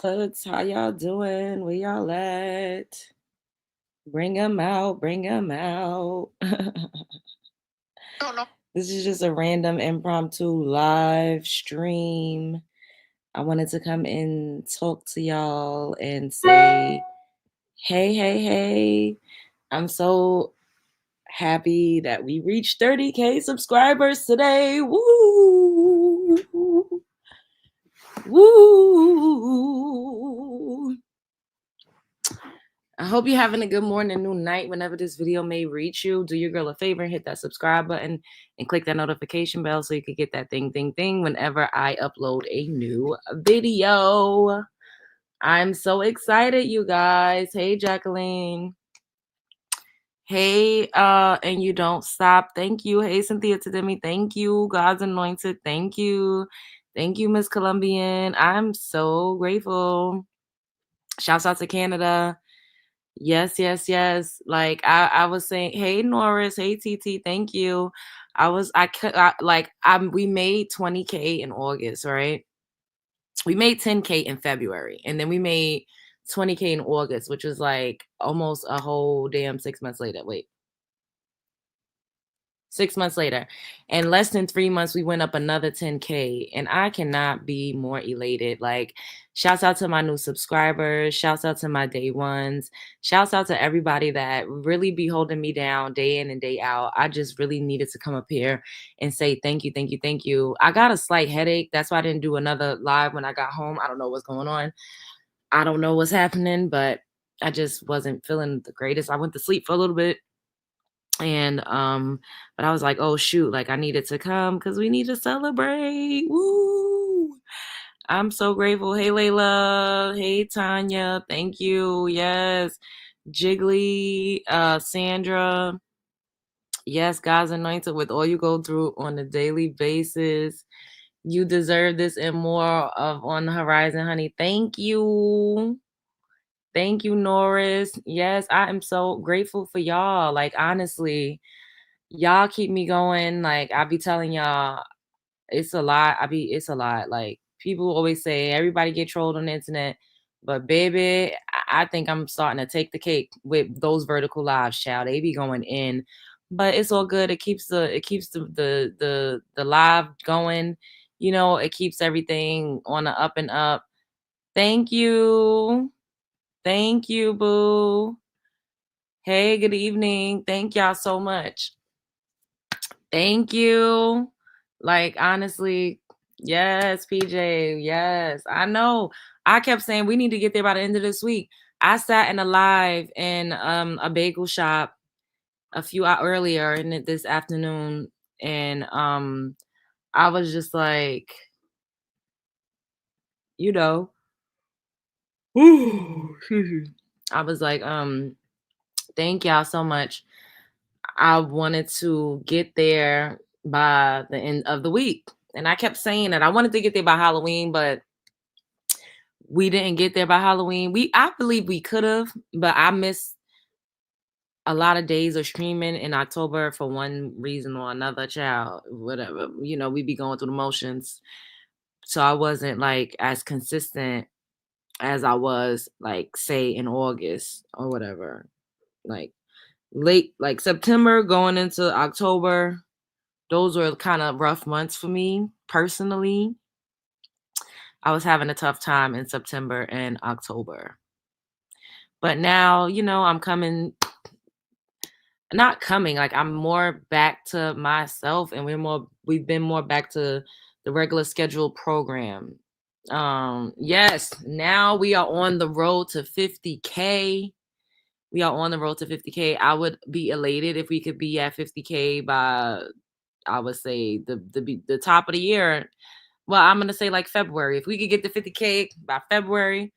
How y'all doing? Where y'all at? Bring them out. Bring them out. Don't know. This is just a random impromptu live stream. I wanted to come and talk to y'all and say, hey, hey, hey. I'm so happy that we reached 30K subscribers today. Woo! Woo! I hope you're having a good morning, noon, night, whenever this video may reach you. Do your girl a favor and hit that subscribe button and click that notification bell so you can get that ding whenever I upload a new video. I'm so excited, you guys. Hey, Jacqueline. Hey, and you don't stop. Thank you. Hey, Cynthia Tademi. Thank you. God's anointed. Thank you. Thank you, Miss Colombian. I'm so grateful. Shouts out to Canada. Yes, yes, yes. Like I was saying, hey Norris, hey TT, thank you. We made 20K in August, right? We made 10K in February, and then we made 20K in August, which was like almost a whole damn 6 months later. Wait. 6 months later, and less than 3 months, we went up another 10K, and I cannot be more elated. Like, shouts out to my new subscribers, shouts out to my day ones, shouts out to everybody that really be holding me down day in and day out. I just really needed to come up here and say thank you, thank you, thank you. I got a slight headache. That's why I didn't do another live when I got home. I don't know what's going on. I don't know what's happening, but I just wasn't feeling the greatest. I went to sleep for a little bit. And but I was like, oh shoot, like I needed to come because we need to celebrate. Woo! I'm so grateful. Hey Layla. Hey Tanya. Thank you. Yes. Jiggly, Sandra. Yes, God's anointed with all you go through on a daily basis. You deserve this and more of on the horizon, honey. Thank you. Thank you, Norris. Yes, I am so grateful for y'all. Like, honestly, y'all keep me going. Like, I be telling y'all, it's a lot. It's a lot. Like, people always say everybody get trolled on the internet, but baby, I think I'm starting to take the cake with those vertical lives, child. They be going in, but it's all good. It keeps the live going. You know, it keeps everything on the up and up. Thank you. Thank you, boo. Hey, good evening. Thank y'all so much. Thank you. Like, honestly, yes, PJ. Yes, I know. I kept saying we need to get there by the end of this week. I sat in a live in a bagel shop a few hours earlier in this afternoon, and I was just like, you know, I was like, thank y'all so much. I wanted to get there by the end of the week. And I kept saying that I wanted to get there by Halloween, but we didn't get there by Halloween. I believe we could have, but I missed a lot of days of streaming in October for one reason or another, child, whatever. You know, we be going through the motions. So I wasn't like as consistent as I was like say in August or whatever. Like late like September going into October, those were kind of rough months for me personally. I was having a tough time in September and October. But now, you know, like I'm more back to myself, and we've been more back to the regular scheduled program. Yes, now we are on the road to 50K. We are on the road to 50K. I would be elated if we could be at 50K by, I would say, the top of the year. Well, I'm gonna say like February. If we could get to 50K by February,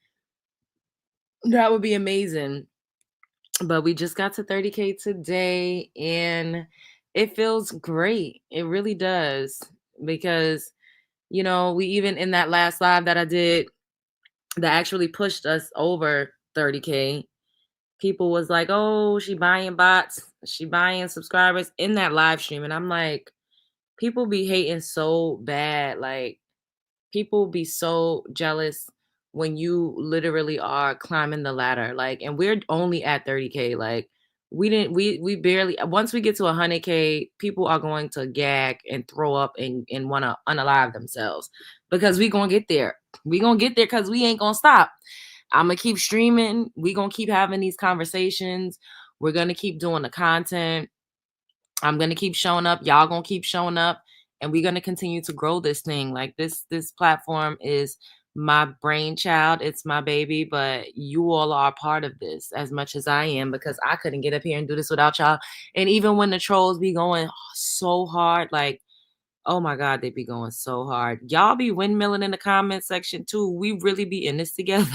that would be amazing. But we just got to 30K today, and it feels great. It really does. Because, you know, we even in that last live that I did that actually pushed us over 30K, people was like, oh, she buying bots, she buying subscribers in that live stream. And I'm like, people be hating so bad. Like, people be so jealous when you literally are climbing the ladder. Like, and we're only at 30K. Like, we barely, once we get to 100K, people are going to gag and throw up and want to unalive themselves, because we gonna get there. We gonna get there because we ain't gonna stop. I'm gonna keep streaming. We gonna keep having these conversations. We're gonna keep doing the content. I'm gonna keep showing up. Y'all gonna keep showing up, and we're gonna continue to grow this thing. Like, this platform is my brainchild. It's my baby, but you all are a part of this as much as I am, because I couldn't get up here and do this without y'all. And even when the trolls be going so hard, like, oh my God, they be going so hard. Y'all be windmilling in the comment section too. We really be in this together.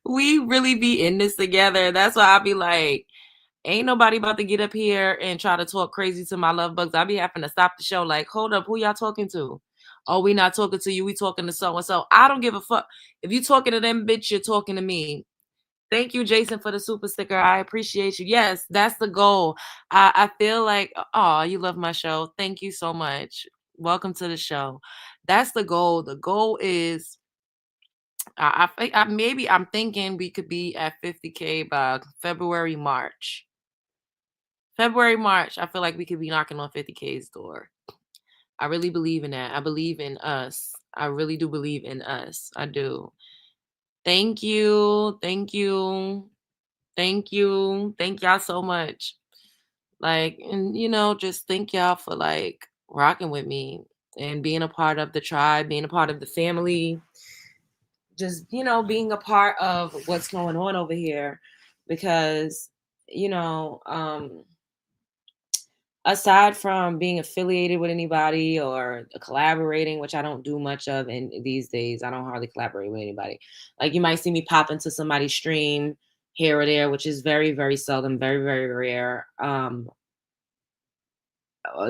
We really be in this together. That's why I be like, ain't nobody about to get up here and try to talk crazy to my love bugs. I be having to stop the show. Like, hold up, who y'all talking to? Oh, we not talking to you. We talking to so and so. I don't give a fuck. If you talking to them, bitch, you're talking to me. Thank you, Jason, for the super sticker. I appreciate you. Yes, that's the goal. I feel like, oh, you love my show. Thank you so much. Welcome to the show. That's the goal. The goal is, maybe I'm thinking we could be at 50K by February, March. February, March, I feel like we could be knocking on 50K's door. I really believe in that. I believe in us. I really do believe in us. I do. Thank you. Thank you. Thank you. Thank y'all so much. Like, and just thank y'all for like rocking with me and being a part of the tribe, being a part of the family, just, being a part of what's going on over here. Because, you know, um, aside from being affiliated with anybody or collaborating, which I don't do much of in these days, I don't hardly collaborate with anybody. Like, you might see me pop into somebody's stream here or there, which is very, very seldom, very, very rare.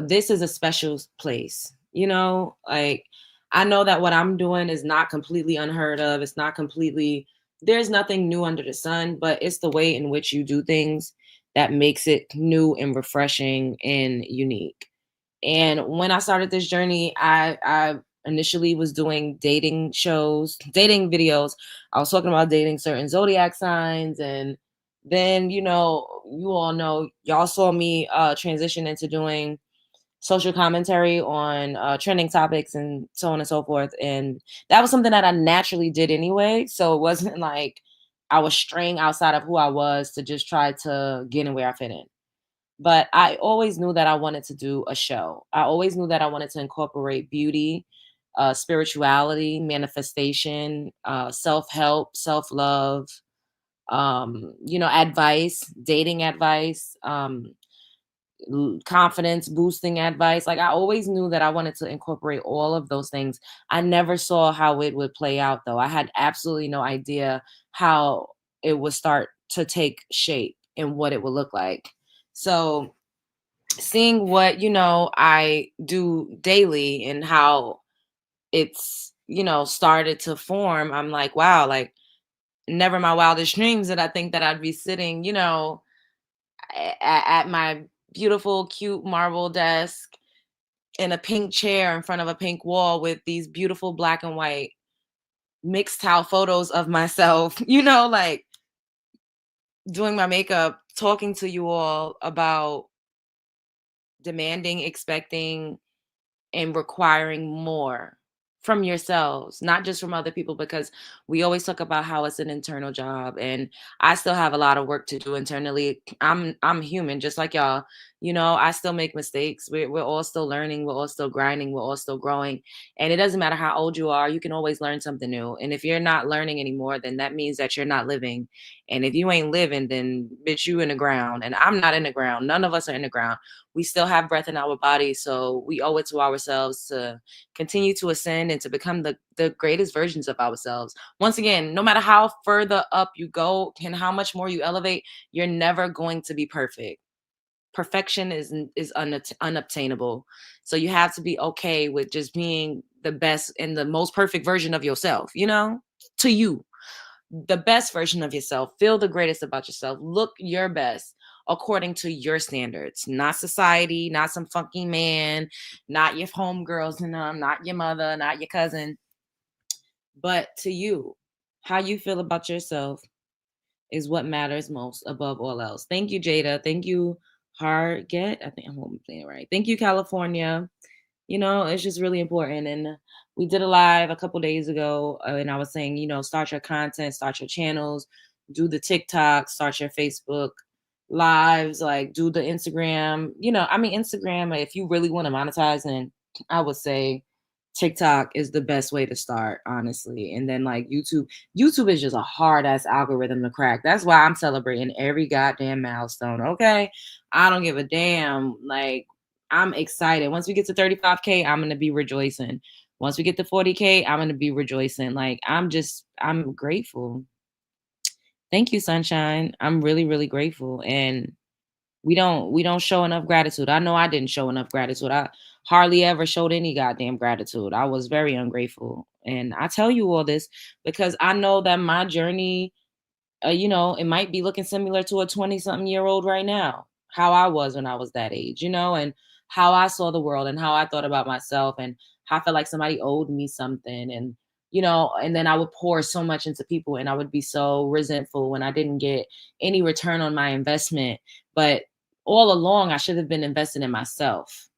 This is a special place, like, I know that what I'm doing is not completely unheard of. It's not completely, there's nothing new under the sun, but it's the way in which you do things that makes it new and refreshing and unique. And when I started this journey, I initially was doing dating shows, dating videos. I was talking about dating certain zodiac signs, and then, you all know, y'all saw me transition into doing social commentary on trending topics and so on and so forth. And that was something that I naturally did anyway. So it wasn't like I was straying outside of who I was to just try to get in where I fit in. But I always knew that I wanted to do a show. I always knew that I wanted to incorporate beauty, spirituality, manifestation, self-help, self-love, advice, dating advice, confidence boosting advice. Like, I always knew that I wanted to incorporate all of those things. I never saw how it would play out, though. I had absolutely no idea how it would start to take shape and what it would look like. So, seeing what, I do daily and how it's, started to form, I'm like, wow, like, never in my wildest dreams did I think that I'd be sitting, at my beautiful, cute marble desk in a pink chair in front of a pink wall with these beautiful black and white mixed towel photos of myself, like, doing my makeup, talking to you all about demanding, expecting, and requiring more from yourselves, not just from other people, because we always talk about how it's an internal job, and I still have a lot of work to do internally. I'm human just like y'all. I still make mistakes. We're all still learning, we're all still grinding, we're all still growing. And it doesn't matter how old you are, you can always learn something new. And if you're not learning anymore, then that means that you're not living. And if you ain't living, then bitch, you in the ground. And I'm not in the ground. None of us are in the ground. We still have breath in our bodies, so we owe it to ourselves to continue to ascend and to become the greatest versions of ourselves. Once again, no matter how further up you go and how much more you elevate, you're never going to be perfect. Perfection is unobtainable. So you have to be okay with just being the best and the most perfect version of yourself, to you, the best version of yourself. Feel the greatest about yourself. Look your best according to your standards, not society, not some funky man, not your homegirls and them, not your mother, not your cousin. But to you, how you feel about yourself is what matters most above all else. Thank you, Jada. Thank you, Harget. I think I'm hoping I'm saying it right. Thank you, California. It's just really important. And we did a live a couple days ago, and I was saying, start your content, start your channels, do the TikTok, start your Facebook lives, like do the Instagram. Instagram, if you really want to monetize, then I would say TikTok is the best way to start, honestly. And then like YouTube is just a hard ass algorithm to crack. That's why I'm celebrating every goddamn milestone. Okay. I don't give a damn. Like, I'm excited. Once we get to 35K, I'm going to be rejoicing. Once we get to 40K, I'm going to be rejoicing. Like, I'm grateful. Thank you, sunshine. I'm really, really grateful. And we don't show enough gratitude. I know I didn't show enough gratitude. I hardly ever showed any goddamn gratitude. I was very ungrateful. And I tell you all this because I know that my journey, it might be looking similar to a 20 something year old right now, how I was when I was that age, and how I saw the world and how I thought about myself and how I felt like somebody owed me something. And then I would pour so much into people and I would be so resentful when I didn't get any return on my investment. But all along, I should have been investing in myself.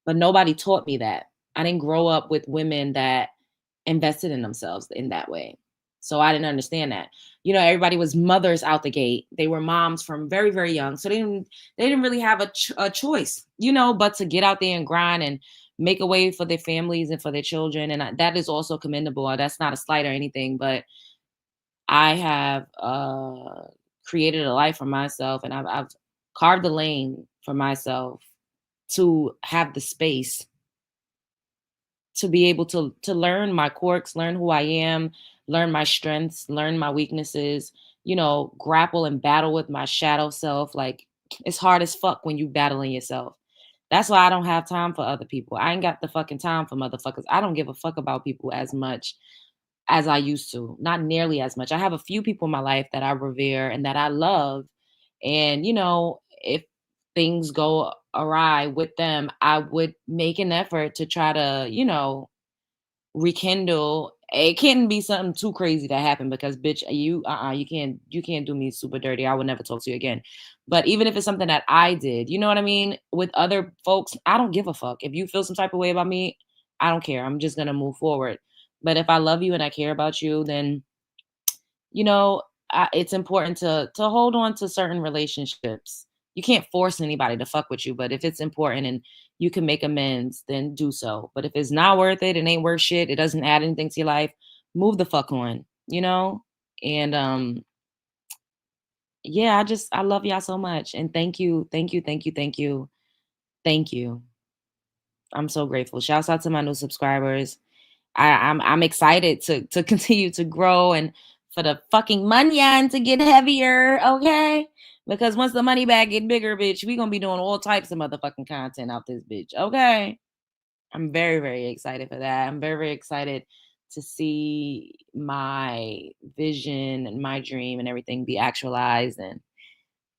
But nobody taught me that. I didn't grow up with women that invested in themselves in that way. So I didn't understand that. Everybody was mothers out the gate. They were moms from very, very young. So they didn't really have a choice, but to get out there and grind and make a way for their families and for their children. And that is also commendable. That's not a slight or anything, but I have created a life for myself and I've carved a lane for myself to have the space to be able to learn my quirks, learn who I am, learn my strengths, learn my weaknesses, grapple and battle with my shadow self. Like, it's hard as fuck when you battling yourself. That's why I don't have time for other people. I ain't got the fucking time for motherfuckers. I don't give a fuck about people as much as I used to. Not nearly as much. I have a few people in my life that I revere and that I love. And, if things go awry with them, I would make an effort to try to, rekindle. It can't be something too crazy that happened because bitch, you can't do me super dirty. I would never talk to you again. But even if it's something that I did, you know what I mean? With other folks, I don't give a fuck. If you feel some type of way about me, I don't care. I'm just gonna move forward. But if I love you and I care about you, then you know, it's important to hold on to certain relationships. You can't force anybody to fuck with you, but if it's important and you can make amends, then do so. But if it's not worth it, it ain't worth shit, it doesn't add anything to your life, move the fuck on. And yeah, I love y'all so much. And thank you, thank you, thank you, thank you, thank you. I'm so grateful. Shouts out to my new subscribers. I'm excited to continue to grow and for the fucking money on to get heavier, okay? Because once the money bag get bigger, bitch, we gonna be doing all types of motherfucking content out this bitch, okay? I'm very, very excited for that. I'm very, very excited to see my vision and my dream and everything be actualized. And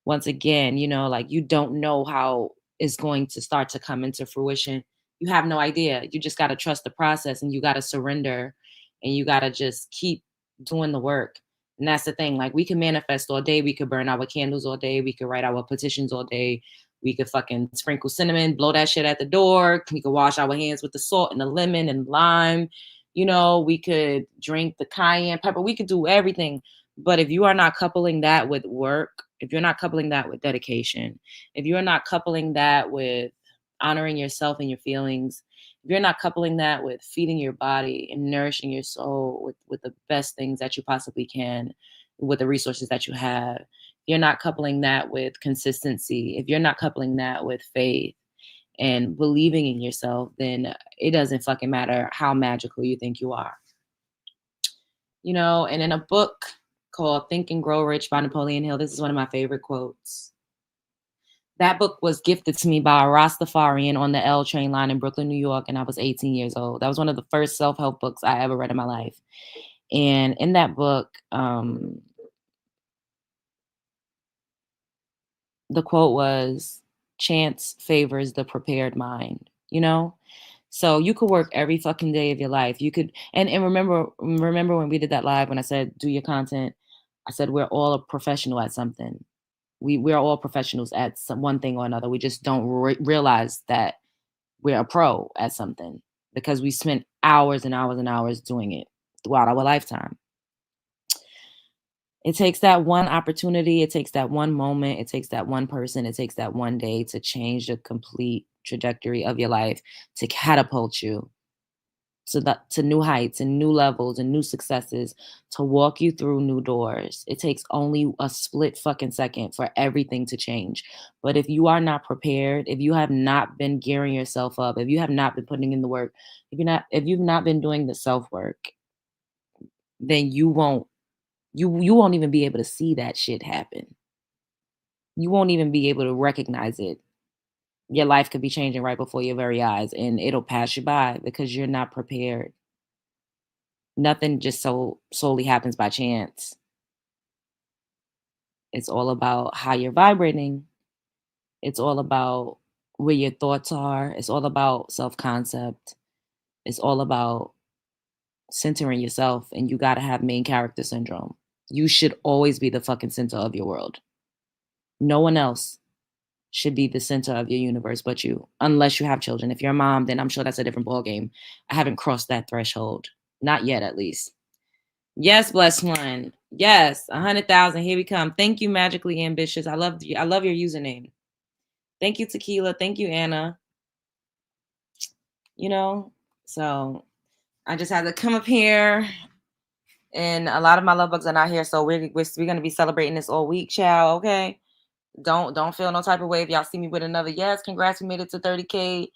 once again, like you don't know how it's going to start to come into fruition. You have no idea. You just got to trust the process and you got to surrender and you got to just keep doing the work. And that's the thing. Like, we can manifest all day. We could burn our candles all day. We could write our petitions all day. We could fucking sprinkle cinnamon, blow that shit at the door. We could wash our hands with the salt and the lemon and lime. We could drink the cayenne pepper. We could do everything. But if you are not coupling that with work, if you're not coupling that with dedication, if you're not coupling that with honoring yourself and your feelings, if you're not coupling that with feeding your body and nourishing your soul with the best things that you possibly can, with the resources that you have, if you're not coupling that with consistency, if you're not coupling that with faith and believing in yourself, then it doesn't fucking matter how magical you think you are. And in a book called Think and Grow Rich by Napoleon Hill, this is one of my favorite quotes. That book was gifted to me by a Rastafarian on the L train line in Brooklyn, New York, and I was 18 years old. That was one of the first self-help books I ever read in my life. And in that book, the quote was, chance favors the prepared mind, you know? So you could work every fucking day of your life. You could and remember when we did that live when I said do your content. I said we're all a professional at something. We're all professionals at some one thing or another. We just don't realize that we're a pro at something because we spent hours and hours and hours doing it throughout our lifetime. It takes that one opportunity, it takes that one moment, it takes that one person, it takes that one day to change the complete trajectory of your life, to catapult you to new heights and new levels and new successes, to walk you through new doors. It takes only a split fucking second for everything to change. But if you are not prepared, if you have not been gearing yourself up, if you have not been putting in the work, if you've not been doing the self-work, then you won't even be able to see that shit happen. You won't even be able to recognize it. Your life could be changing right before your very eyes and it'll pass you by because you're not prepared. Nothing just solely happens by chance. It's all about how you're vibrating. It's all about where your thoughts are. It's all about self-concept. It's all about centering yourself, and you gotta have main character syndrome. You should always be the fucking center of your world. No one else should be the center of your universe but you, unless you have children. If you're a mom, then I'm sure that's a different ballgame. I haven't crossed that threshold. Not yet, at least. Yes, blessed one. Yes, 100,000. Here we come. Thank you, magically ambitious. I love you. I love your username. Thank you, Tequila. Thank you, Anna. You know, so I just had to come up here, and a lot of my love bugs are not here, so we're gonna be celebrating this all week, child. Okay, don't feel no type of way if y'all see me with another yes. Congrats, we made it to 30K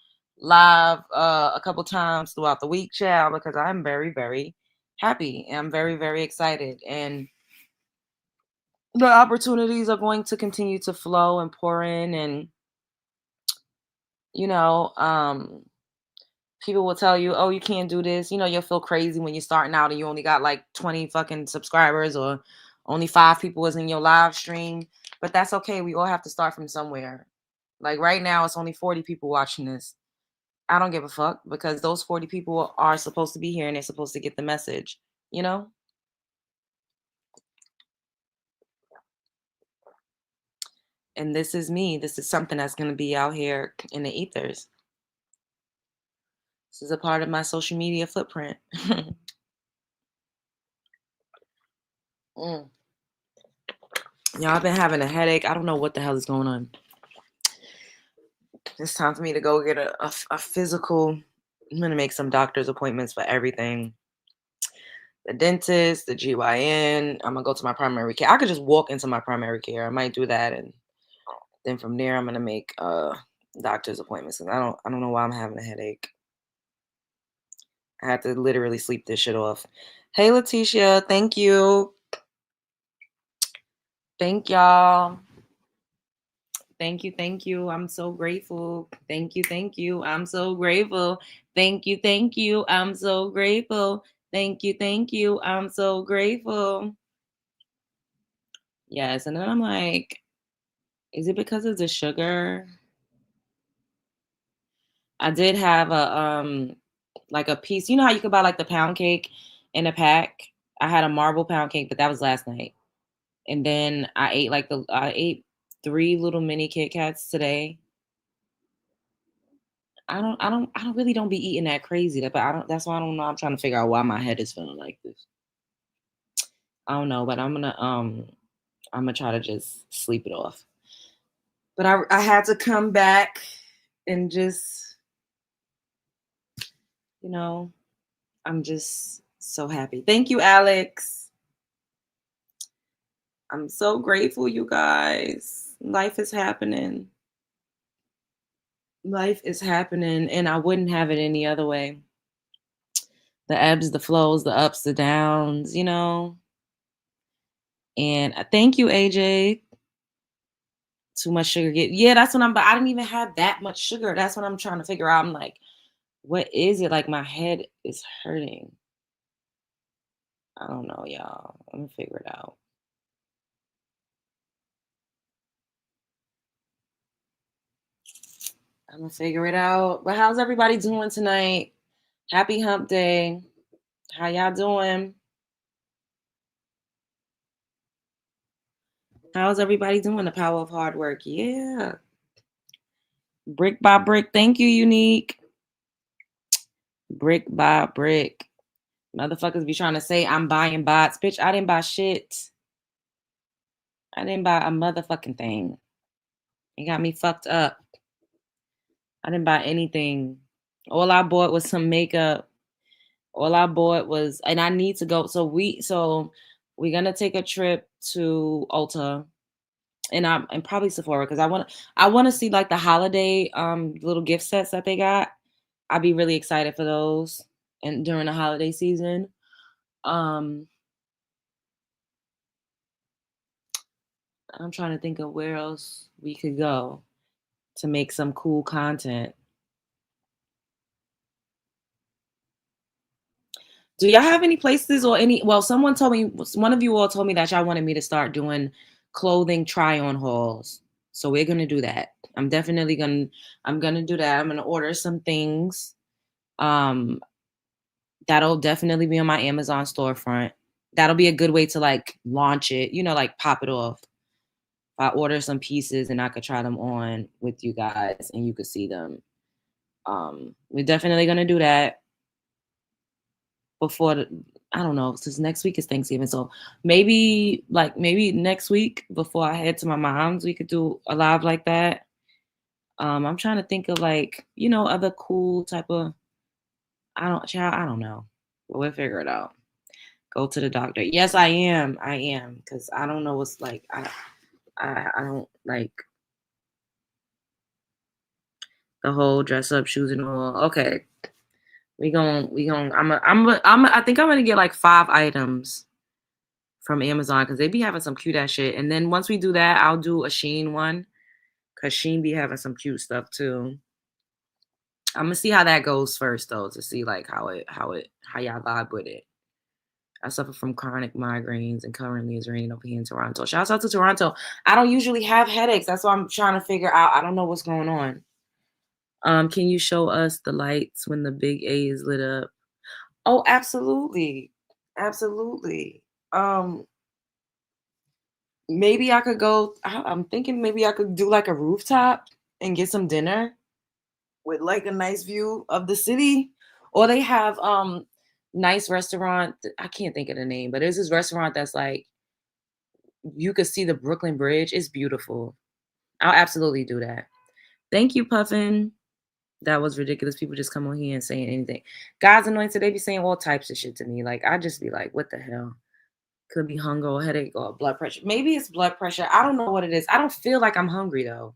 live a couple times throughout the week, child, because I'm very very happy. And I'm very very excited and the opportunities are going to continue to flow and pour in and you know people will tell you oh you can't do this, you'll feel crazy when you're starting out and you only got like 20 fucking subscribers or only 5 people is in your live stream, but that's okay. We all have to start from somewhere. Like right now it's only 40 people watching this. I don't give a fuck because those 40 people are supposed to be here and they're supposed to get the message, you know and this is me. This is something that's going to be out here in the ethers. This is a part of my social media footprint. Mm. Y'all, I've been having a headache. I don't know what the hell is going on. It's time for me to go get a physical. I'm going to make some doctor's appointments for everything. The dentist, the GYN. I'm going to go to my primary care. I could just walk into my primary care. I might do that. And then from there, I'm going to make doctor's appointments. And I don't know why I'm having a headache. I had to literally sleep this shit off. Hey, Letitia. Thank you. Thank y'all. Thank you, thank you. I'm so grateful. Thank you, thank you. I'm so grateful. Thank you, thank you. I'm so grateful. Thank you, thank you. I'm so grateful. Yes, and then I'm like, is it because of the sugar? I did have a like a piece. You know how you could buy like the pound cake in a pack? I had a marble pound cake, but that was last night. And then I ate 3 little mini Kit Kats today. I don't really don't be eating that crazy. But I don't. That's why I don't know. I'm trying to figure out why my head is feeling like this. I don't know, but I'm gonna try to just sleep it off. But I had to come back and just you know I'm just so happy. Thank you, Alex. I'm so grateful, you guys. Life is happening. Life is happening, and I wouldn't have it any other way. The ebbs, the flows, the ups, the downs. And thank you, AJ. Too much sugar yeah, that's what but I didn't even have that much sugar. That's what I'm trying to figure out. I'm like, what is it? Like my head is hurting. I don't know, y'all. Let me figure it out. I'm gonna figure it out. But how's everybody doing tonight? Happy hump day. How y'all doing? How's everybody doing? The power of hard work. Yeah. Brick by brick. Thank you, Unique. Brick by brick. Motherfuckers be trying to say I'm buying bots. Bitch, I didn't buy shit. I didn't buy a motherfucking thing. It got me fucked up. I didn't buy anything. All I bought was some makeup. All I bought was, and I need to go. So we're gonna take a trip to Ulta and probably Sephora because I wanna see like the holiday little gift sets that they got. I'd be really excited for those and during the holiday season. Um I'm trying to think of where else we could go to make some cool content. Do y'all have any places or any well, someone told me one of you all told me that y'all wanted me to start doing clothing try on hauls. So we're gonna do that. I'm gonna do that. I'm gonna order some things. Um that'll definitely be on my Amazon storefront. That'll be a good way to like launch it, like pop it off. If I order some pieces and I could try them on with you guys and you could see them. We're definitely gonna do that before I don't know, since next week is Thanksgiving. So maybe next week before I head to my mom's, we could do a live like that. I'm trying to think of like, other cool type of I don't know. But we'll figure it out. Go to the doctor. Yes, I am. I am. Because I don't know what's like I don't like the whole dress up shoes and all. Okay. We going I think I'm gonna get like 5 items from Amazon because they be having some cute ass shit. And then once we do that, I'll do a Sheen one because Sheen be having some cute stuff too. I'm gonna see how that goes first though to see like how y'all vibe with it. I suffer from chronic migraines and currently it's raining over here in Toronto. Shouts out to Toronto. I don't usually have headaches. That's what I'm trying to figure out. I don't know what's going on. Can you show us the lights when the big A is lit up? Oh, absolutely. Absolutely. Um, Maybe I could go. I'm thinking maybe I could do like a rooftop and get some dinner with like a nice view of the city. Or they have nice restaurant. I can't think of the name, but there's this restaurant that's like you could see the Brooklyn Bridge. It's beautiful. I'll absolutely do that. Thank you, Puffin. That was ridiculous. People just come on here and saying anything. God's anointed, they be saying all types of shit to me. Like I just be like, what the hell? Could be hunger or headache or blood pressure. Maybe it's blood pressure. I don't know what it is. I don't feel like I'm hungry though.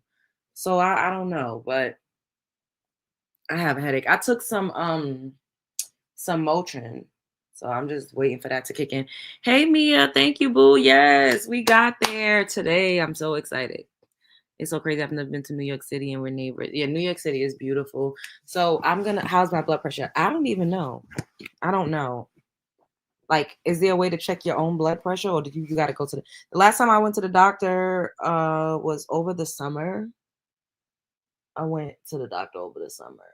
So I don't know, but I have a headache. I took some Motrin. So I'm just waiting for that to kick in. Hey Mia, thank you, boo. Yes, we got there today. I'm so excited. It's so crazy. I've never been to New York City and we're neighbors. Yeah, New York City is beautiful. So how's my blood pressure? I don't even know. I don't know. Like, is there a way to check your own blood pressure or do you got to go to the last time I went to the doctor was over the summer. I went to the doctor over the summer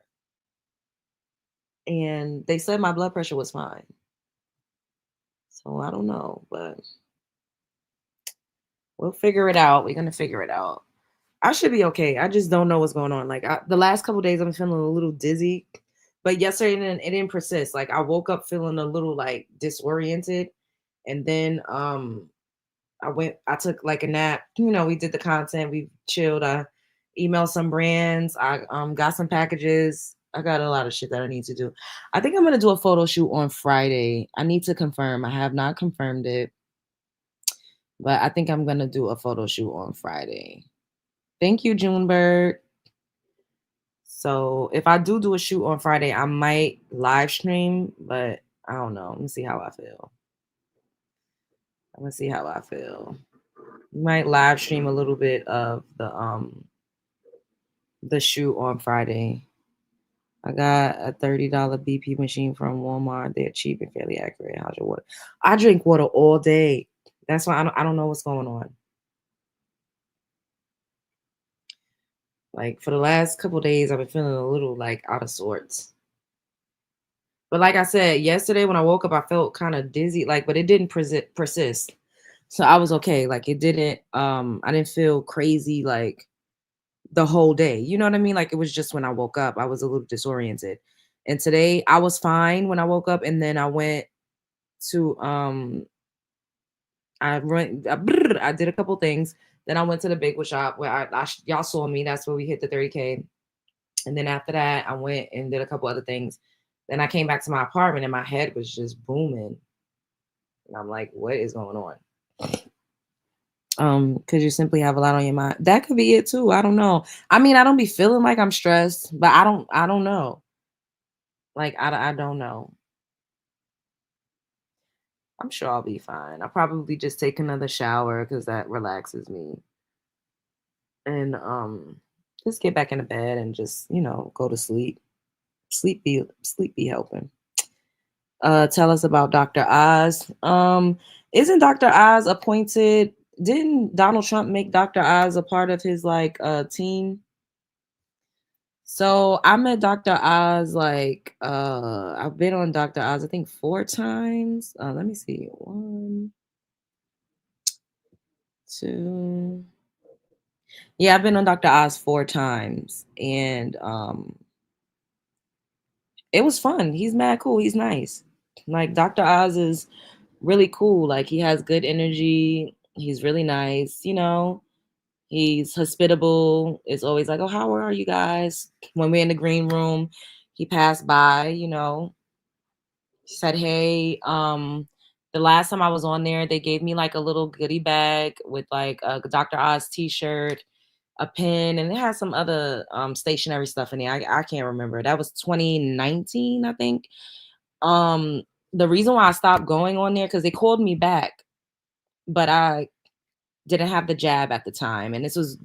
and they said my blood pressure was fine. So I don't know, but we'll figure it out. We're gonna figure it out. I should be okay. I just don't know what's going on. Like the last couple days, I'm feeling a little dizzy, but yesterday it didn't persist. Like I woke up feeling a little like disoriented, and then I took like a nap. We did the content, we chilled. I emailed some brands. I got some packages. I got a lot of shit that I need to do. I think I'm gonna do a photo shoot on Friday. I need to confirm. I have not confirmed it, but I think I'm gonna do a photo shoot on Friday. Thank you, Junebird. So if I do a shoot on Friday, I might live stream, but I don't know. Let me see how I feel. I'm gonna see how I feel. Might live stream a little bit of the shoot on Friday. I got a $30 BP machine from Walmart. They're cheap and fairly accurate. How's your water? I drink water all day. That's why I don't know what's going on. Like for the last couple days, I've been feeling a little like out of sorts. But like I said, yesterday when I woke up, I felt kind of dizzy, like, but it didn't persist. So I was okay. Like it didn't, I didn't feel crazy like the whole day. You know what I mean? Like it was just when I woke up, I was a little disoriented. And today I was fine when I woke up, and then I went to I did a couple things. Then I went to the bagel shop where y'all saw me. That's where we hit the 30K. And then after that, I went and did a couple other things. Then I came back to my apartment and my head was just booming. And I'm like, what is going on? Because you simply have a lot on your mind. That could be it too. I don't know. I mean, I don't be feeling like I'm stressed, but I don't know. Like I don't know. I'm sure I'll be fine. I'll probably just take another shower because that relaxes me. And just get back into bed and just, go to sleep. Sleep be helping. Tell us about Dr. Oz. Isn't Dr. Oz appointed? Didn't Donald Trump make Dr. Oz a part of his like team? So I met Dr. Oz like I've been on Dr. Oz I think 4 times. Let me see. One, two. Yeah, I've been on Dr. Oz 4 times, and it was fun. He's mad cool. He's nice. Like Dr. Oz is really cool. Like he has good energy. He's really nice. He's hospitable. It's always like, "Oh, how are you guys?" When we're in the green room, he passed by. Said, "Hey, the last time I was on there, they gave me like a little goodie bag with like a Dr. Oz t-shirt, a pin, and it has some other stationary stuff in there. I can't remember. That was 2019, I think. Um, the reason why I stopped going on there because they called me back, but I didn't have the jab at the time, and this was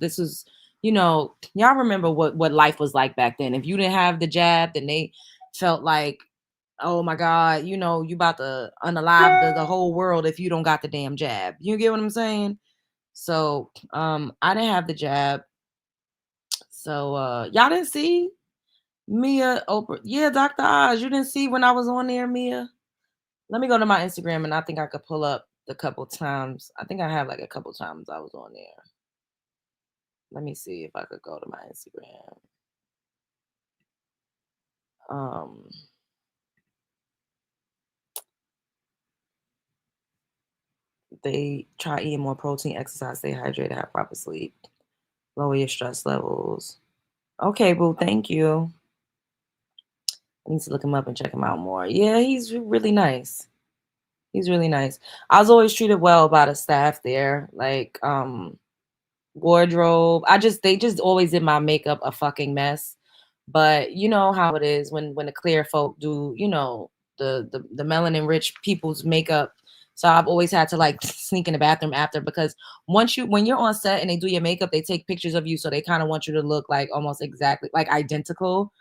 y'all remember what life was like back then. If you didn't have the jab, then they felt like, oh my God, you about to unalive the whole world if you don't got the damn jab. You get what I'm saying? So I didn't have the jab. So y'all didn't see Mia Oprah. Yeah, Dr. Oz. You didn't see when I was on there, Mia. Let me go to my Instagram and I think I could pull up the couple times. I think I have like a couple times I was on there. Let me see if I could go to my Instagram. Um they try eating more protein, exercise, stay hydrated, have proper sleep, lower your stress levels. Okay, boo, thank you. I need to look him up and check him out more. Yeah, he's really nice. He's really nice. I was always treated well by the staff there. Like, wardrobe. They just always did my makeup a fucking mess. But you know how it is when the clear folk do, the melanin rich people's makeup. So I've always had to like sneak in the bathroom after because when you're on set and they do your makeup, they take pictures of you, so they kind of want you to look like almost exactly like identical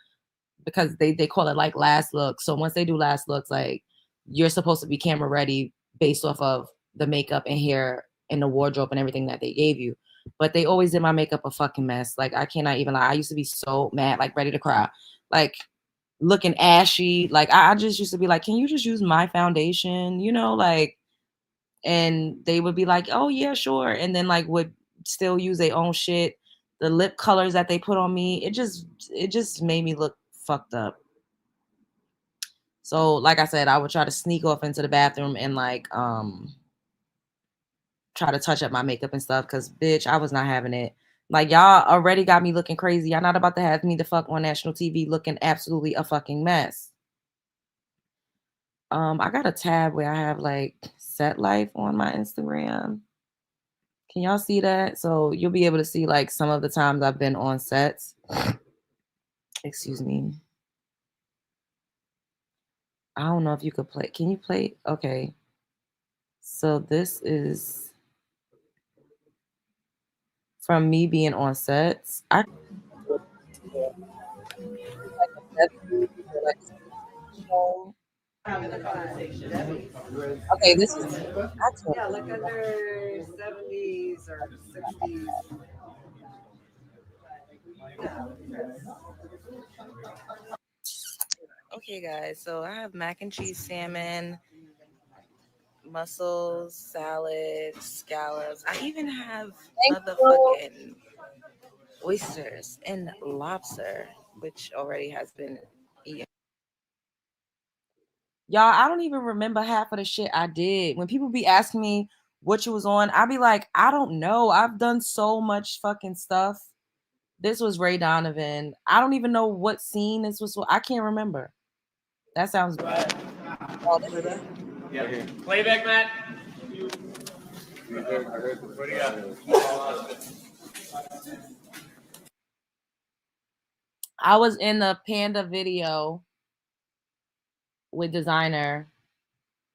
because they call it like last look. So once they do last looks, like you're supposed to be camera ready based off of the makeup and hair and the wardrobe and everything that they gave you. But they always did my makeup a fucking mess. Like I cannot even lie. I used to be so mad, like ready to cry, like looking ashy. Like I just used to be like, can you just use my foundation? Like, and they would be like, oh yeah, sure, and then like would still use their own shit. The lip colors that they put on me, it just made me look fucked up. So, like I said, I would try to sneak off into the bathroom and like try to touch up my makeup and stuff because bitch, I was not having it. Like y'all already got me looking crazy. Y'all not about to have me the fuck on national TV looking absolutely a fucking mess. I got a tab where I have like set life on my Instagram. Can y'all see that? So you'll be able to see like some of the times I've been on sets. Excuse me. I don't know if you could play. Can you play? Okay. So this is from me being on sets. I like a 70s or like 60s show. Okay, this is I can't Yeah, like believe I under 70s or 60s. Okay, guys, so I have mac and cheese salmon, mussels, salad, scallops. I even have Thank you. motherfucking oysters and lobster, which already has been eaten. Y'all, I don't even remember half of the shit I did. When people be asking me what you was on, I be like, I don't know. I've done so much fucking stuff. This was Ray Donovan. I don't even know what scene this was. I can't remember. That sounds. Oh, this is. Yeah. Playback, Matt. What do you got? I was in the Panda video with Designer.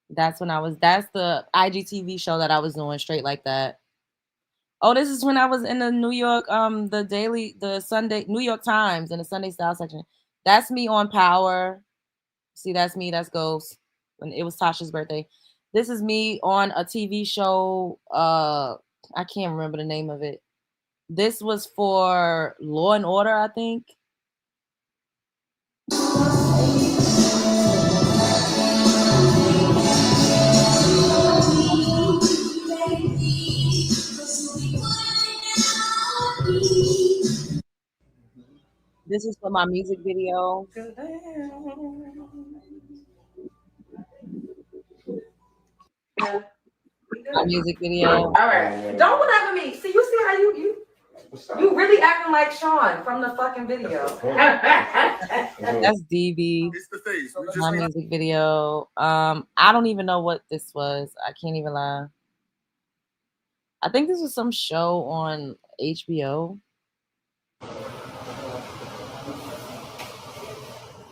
That's when I was. That's the IGTV show that I was doing straight like that. Oh, this is when I was in the New York, the Sunday New York Times in the Sunday Style section. That's me on Power. See, that's me. That's Ghost. When it was Tasha's birthday. This is me on a TV show. I can't remember the name of it. This was for Law and Order, I think. This is for my music video. My music video. All right. Don't whatever me. See, you see how you really acting like Sean from the fucking video. That's DB. My music video. I don't even know what this was. I can't even lie. I think this was some show on HBO.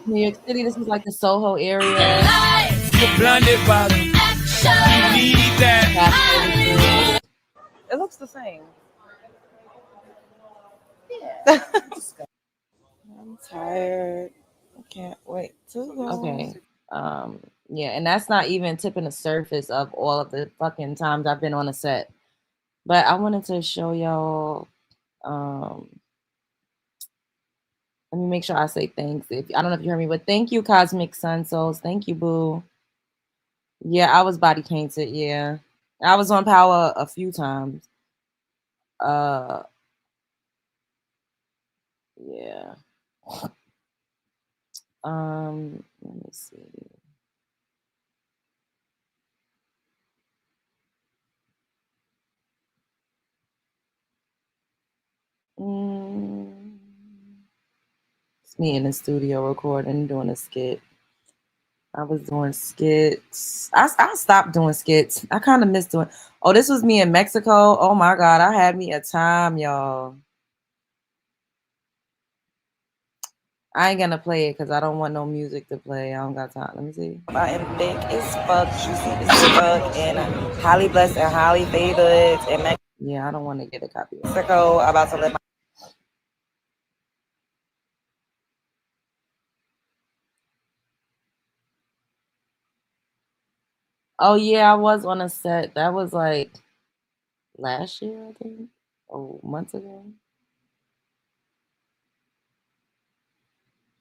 New York City. This was like the Soho area. It looks the same. Yeah. I'm tired. I can't wait to go. Okay. Yeah, and that's not even tipping the surface of all of the fucking times I've been on a set. But I wanted to show y'all. Let me make sure I say thanks. If I don't know if you heard me, but thank you, Cosmic Sun Souls. Thank you, Boo. Yeah, I was body painted. Yeah, I was on Power a few times. Yeah. Let me see. It's me in the studio recording, doing a skit. I was doing skits. I stopped doing skits. I kind of missed doing. Oh, this was me in Mexico. Oh my God, I had me a time, y'all. I ain't gonna play it because I don't want no music to play. I don't got time. Let me see. I am thick as fuck, juicy as fuck, and highly blessed and highly favored. And yeah, I don't want to get a copy. Mexico, about to live my. Oh yeah, I was on a set. That was like last year, I think. Oh, months ago.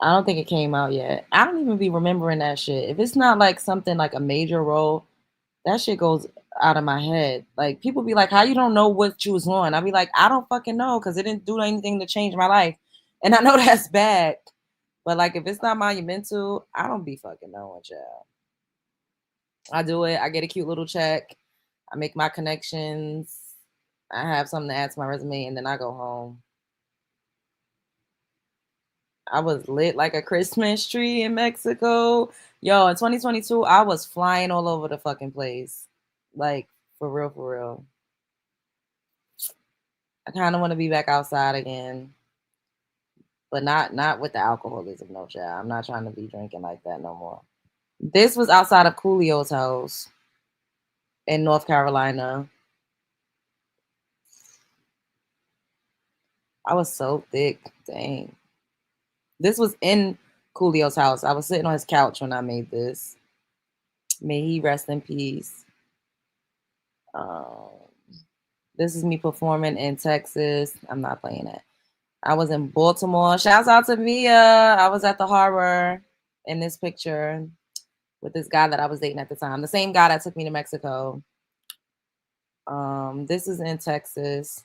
I don't think it came out yet. I don't even be remembering that shit. If it's not like something like a major role, that shit goes out of my head. Like people be like, "How you don't know what you was on?" I be like, "I don't fucking know because it didn't do anything to change my life," and I know that's bad. But like, if it's not monumental, I don't be fucking knowing, child. I do it. I get a cute little check. I make my connections. I have something to add to my resume, and then I go home. I was lit like a Christmas tree in Mexico. Yo, in 2022, I was flying all over the fucking place. Like, for real, for real. I kind of want to be back outside again, but not with the alcoholism, no child. I'm not trying to be drinking like that no more. This was outside of Coolio's house in North Carolina. I was so thick. Dang. This was in Coolio's house. I was sitting on his couch when I made this. May he rest in peace. Um, this is me performing in Texas. I'm not playing it. I was in Baltimore. Shouts out to Mia. I was at the harbor in this picture with this guy that I was dating at the time. The same guy that took me to Mexico. This is in Texas.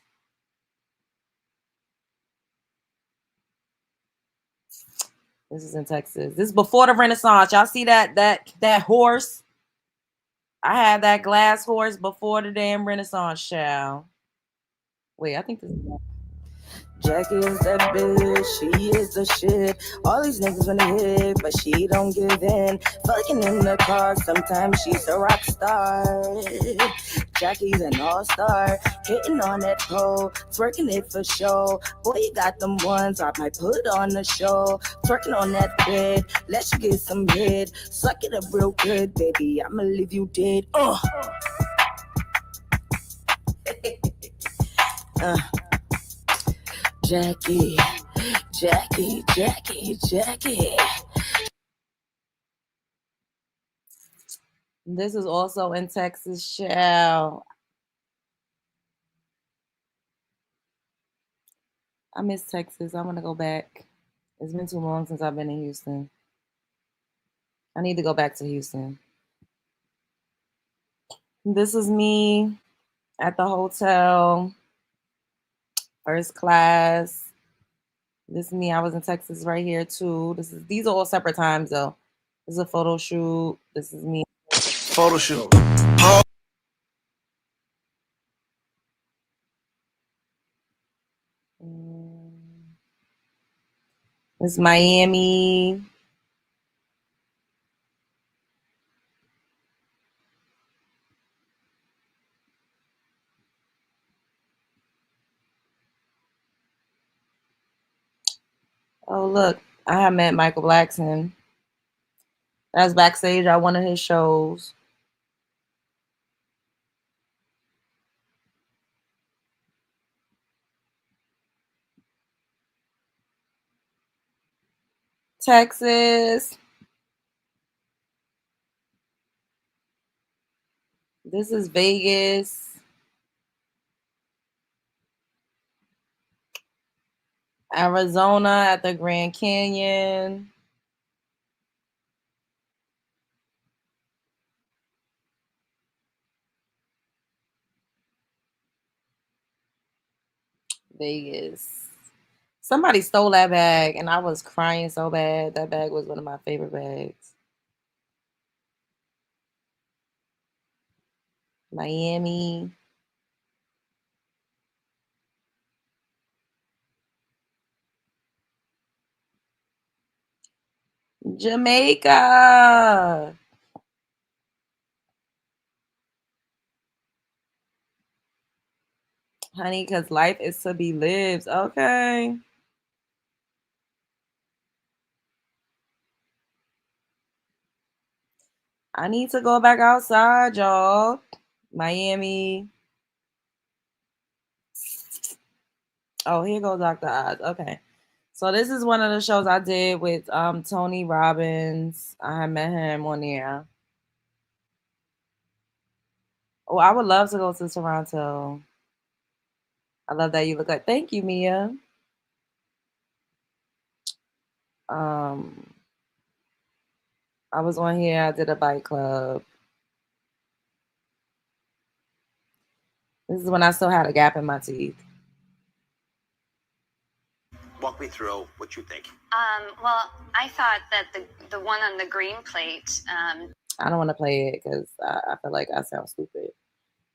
This is in Texas. This is before the Renaissance. Y'all see that horse? I had that glass horse before the damn Renaissance, child. Wait, I think this is Jackie is that bitch, she is the shit. All these niggas wanna hit, but she don't give in. Fucking in the car, sometimes she's a rock star. Jackie's an all-star, hitting on that pole, twerking it for show. Boy, you got them ones I might put on the show. Twerking on that bed, let you get some head. Suck it up real good, baby, I'ma leave you dead. Jackie, Jackie, Jackie, Jackie. This is also in Texas, child. I miss Texas. I want to go back. It's been too long since I've been in Houston. I need to go back to Houston. This is me at the hotel, first class. This is me. I was in Texas right here too. These are all separate times though. This is a photo shoot. This is me. Photo shoot. This is Miami. Oh look, I have met Michael Blackson. That's backstage at one of his shows. Texas. This is Vegas. Arizona at the Grand Canyon. Vegas. Somebody stole that bag and I was crying so bad. That bag was one of my favorite bags. Miami. Jamaica. Honey, because life is to be lived. Okay. I need to go back outside, y'all. Miami. Oh, here goes Dr. Oz. Okay. So this is one of the shows I did with Tony Robbins. I met him on there. Oh, I would love to go to Toronto. I love that you look like. Thank you, Mia. Um, I was on here. I did a bike club. This is when I still had a gap in my teeth. Walk me through what you think. Well, I thought that the one on the green plate. I don't want to play it because I feel like I sound stupid.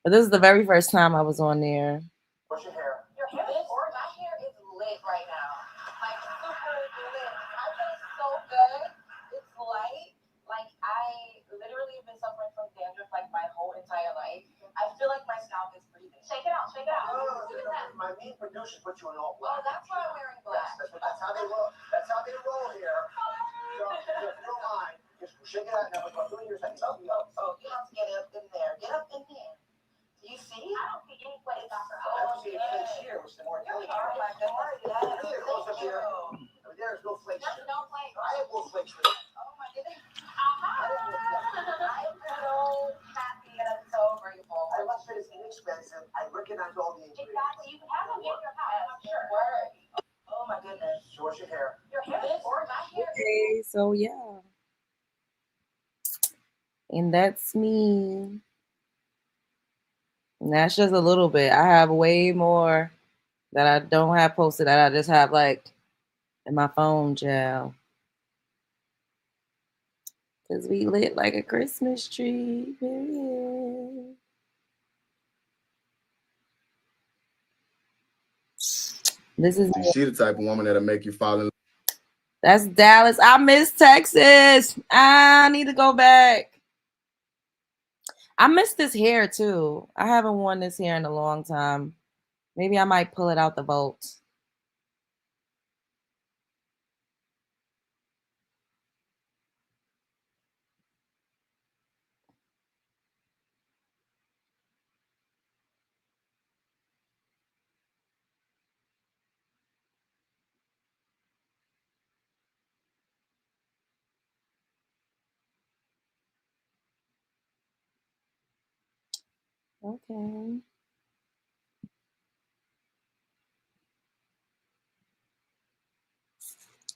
But this is the very first time I was on there. What's your hair? Your hair is, or my hair is lit right now. Like super lit. My hair is so good. It's light. Like I literally have been suffering from dandruff like my whole entire life. I feel like my scalp is breathing. Shake it out. Shake it out. No, my main producers put you in all black. Well, that's why I'm wearing black. Yes, that's how they roll. That's how they roll here. So if you don't mind, just shake it out now. About 2 years ago. Oh, you have to get up in there. Get up in there. You see? I don't see any place, Dr. I don't see any place here, which is more intelligent. Oh my goodness. There's no flakes. There's no flakes. I have more flakes for you. Oh my goodness. I'm so happy and I'm so grateful. I must say it's inexpensive. I recognize all the ingredients. Exactly. You can have them in your house, I'm sure. Word. Oh Wash your hair. Your hair or my hair. Okay, so yeah. And that's me. And that's just a little bit. I have way more that I don't have posted that I just have like in my phone, gel. Because we lit like a Christmas tree. Period. This is She the type of woman that'll make you fall in love. That's Dallas. I miss Texas. I need to go back. I miss this hair too. I haven't worn this hair in a long time. Maybe I might pull it out the vault. Okay.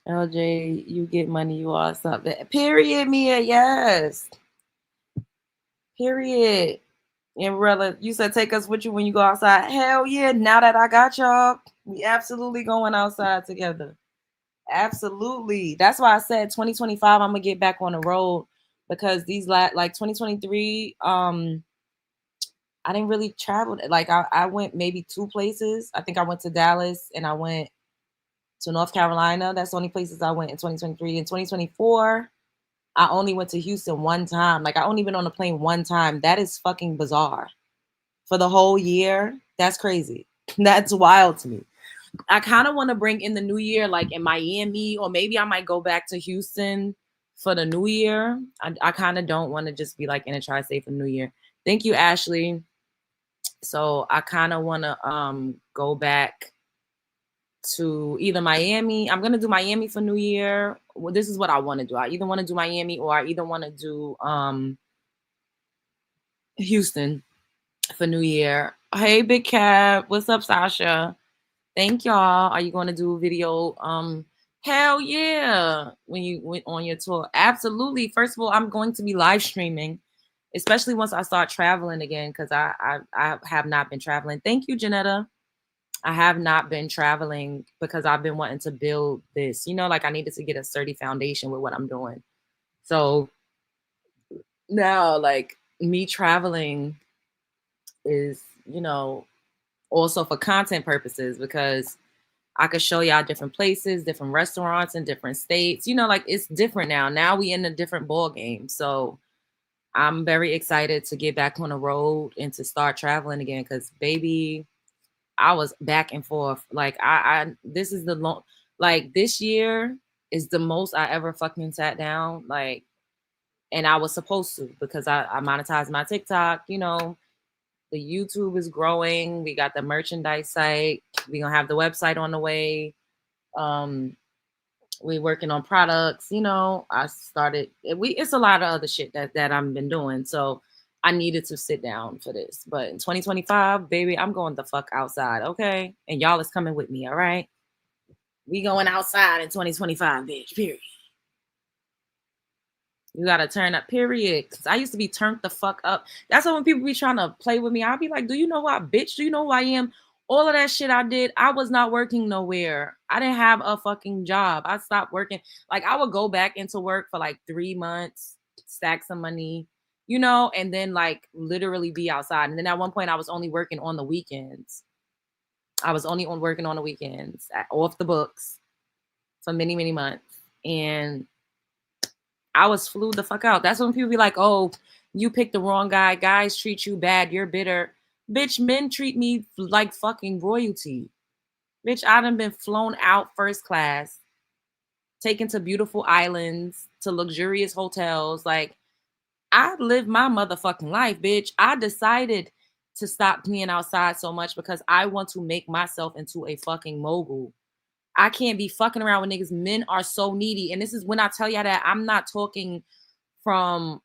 LJ, you get money, you are something. Period, Mia. Yes. Period. And brother, you said take us with you when you go outside. Hell yeah. Now that I got y'all, we absolutely going outside together. Absolutely. That's why I said 2025, I'm gonna get back on the road because these like 2023, I didn't really travel. Like I went maybe 2 places. I think I went to Dallas and I went to North Carolina. That's the only places I went in 2023. In 2024, I only went to Houston one time. Like I only been on a plane one time. That is fucking bizarre. For the whole year, that's crazy. That's wild to me. I kind of want to bring in the new year, like in Miami, or maybe I might go back to Houston for the new year. I kind of don't want to just be like in a tri-state for the new year. Thank you, Ashley. So I kind of want to go back to either Miami. I'm gonna do Miami for New Year. Well, this is what I want to do. I either want to do Miami or I either want to do Houston for New Year. Hey, Big Cat, what's up, Sasha? Thank y'all. Are you going to do a video? Hell yeah! When you went on your tour, absolutely. First of all, I'm going to be live streaming, especially once I start traveling again, because I have not been traveling. Thank you, Janetta. I have not been traveling because I've been wanting to build this. You know, like I needed to get a sturdy foundation with what I'm doing. So now, like me traveling is, you know, also for content purposes because I could show y'all different places, different restaurants in different states. You know, like it's different now. Now we in a different ball game. So I'm very excited to get back on the road and to start traveling again because baby, I was back and forth. Like I this is the long like this year is the most I ever fucking sat down. Like and I was supposed to because I monetized my TikTok, you know. The YouTube is growing. We got the merchandise site. We're gonna have the website on the way. We working on products, you know. I started it's a lot of other shit that I've been doing. So I needed to sit down for this. But in 2025, baby, I'm going the fuck outside, okay? And y'all is coming with me, all right? We going outside in 2025, bitch, period. You gotta turn up, period. Cause I used to be turned the fuck up. That's why when people be trying to play with me, I'll be like, do you know who I bitch? Do you know who I am? All of that shit I did, I was not working nowhere. I didn't have a fucking job. I stopped working. Like I would go back into work for like 3 months, stack some money, you know, and then like literally be outside. And then at one point I was only working on the weekends. I was only working on the weekends off the books for many, many months. And I was flew the fuck out. That's when people be like, oh, you picked the wrong guy. Guys treat you bad. You're bitter. Bitch, men treat me like fucking royalty. Bitch, I done been flown out first class, taken to beautiful islands, to luxurious hotels. Like, I live my motherfucking life, bitch. I decided to stop being outside so much because I want to make myself into a fucking mogul. I can't be fucking around with niggas. Men are so needy. And this is when I tell y'all that I'm not talking from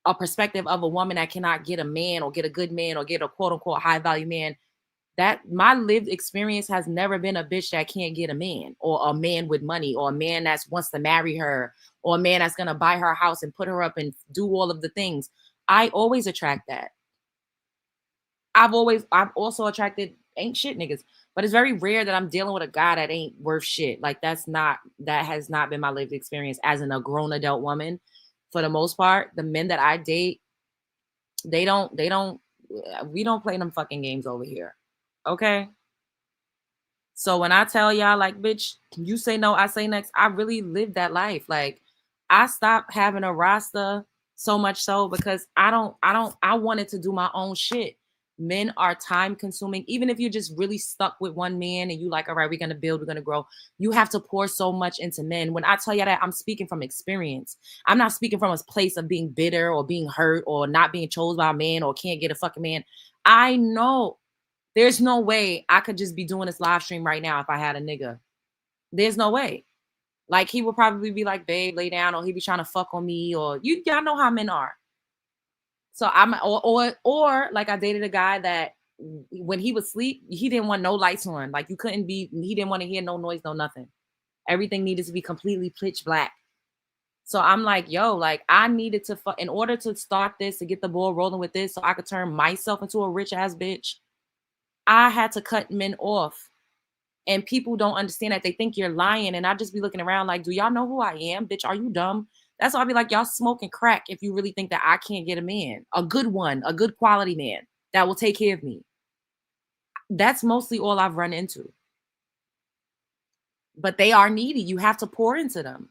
a perspective of a woman that cannot get a man or get a good man or get a quote unquote high value man. That my lived experience has never been a bitch that can't get a man, or a man with money, or a man that wants to marry her, or a man that's gonna buy her a house and put her up and do all of the things. I always attract that. I've also attracted ain't shit niggas, but it's very rare that I'm dealing with a guy that ain't worth shit. Like that has not been my lived experience as a grown adult woman. For the most part, the men that I date, we don't play them fucking games over here. Okay? So when I tell y'all, like, bitch, you say no, I say next, I really lived that life. Like, I stopped having a roster so much so because I wanted to do my own shit. Men are time consuming. Even if you're just really stuck with one man and you like, all right, we're gonna build, we're gonna grow. You have to pour so much into men. When I tell you that, I'm speaking from experience. I'm not speaking from a place of being bitter or being hurt or not being chosen by a man or can't get a fucking man. I know there's no way I could just be doing this live stream right now if I had a nigga. There's no way. Like he would probably be like, babe, lay down, or he'd be trying to fuck on me, or y'all know how men are. So or like I dated a guy that when he would sleep, he didn't want no lights on. Like he didn't want to hear no noise, no nothing. Everything needed to be completely pitch black. So I'm like, yo, like I needed to in order to start this, to get the ball rolling with this, so I could turn myself into a rich ass bitch, I had to cut men off. And people don't understand that. They think you're lying. And I just be looking around like, do y'all know who I am? Bitch, are you dumb? That's why I be like, y'all smoking crack if you really think that I can't get a man. A good one, a good quality man that will take care of me. That's mostly all I've run into. But they are needy. You have to pour into them.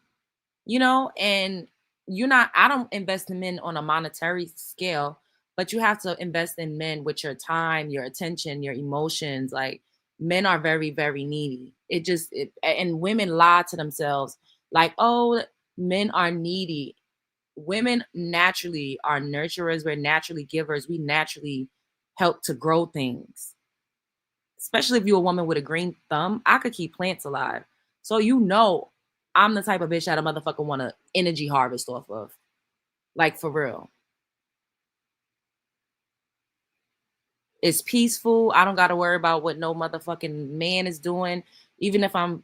You know, and I don't invest in men on a monetary scale, but you have to invest in men with your time, your attention, your emotions. Like men are very, very needy. And women lie to themselves like, oh, men are needy. Women naturally are nurturers. We're naturally givers. We naturally help to grow things. Especially if you're a woman with a green thumb, I could keep plants alive. So I'm the type of bitch that a motherfucker want to energy harvest off of. Like for real. It's peaceful. I don't got to worry about what no motherfucking man is doing. Even if I'm,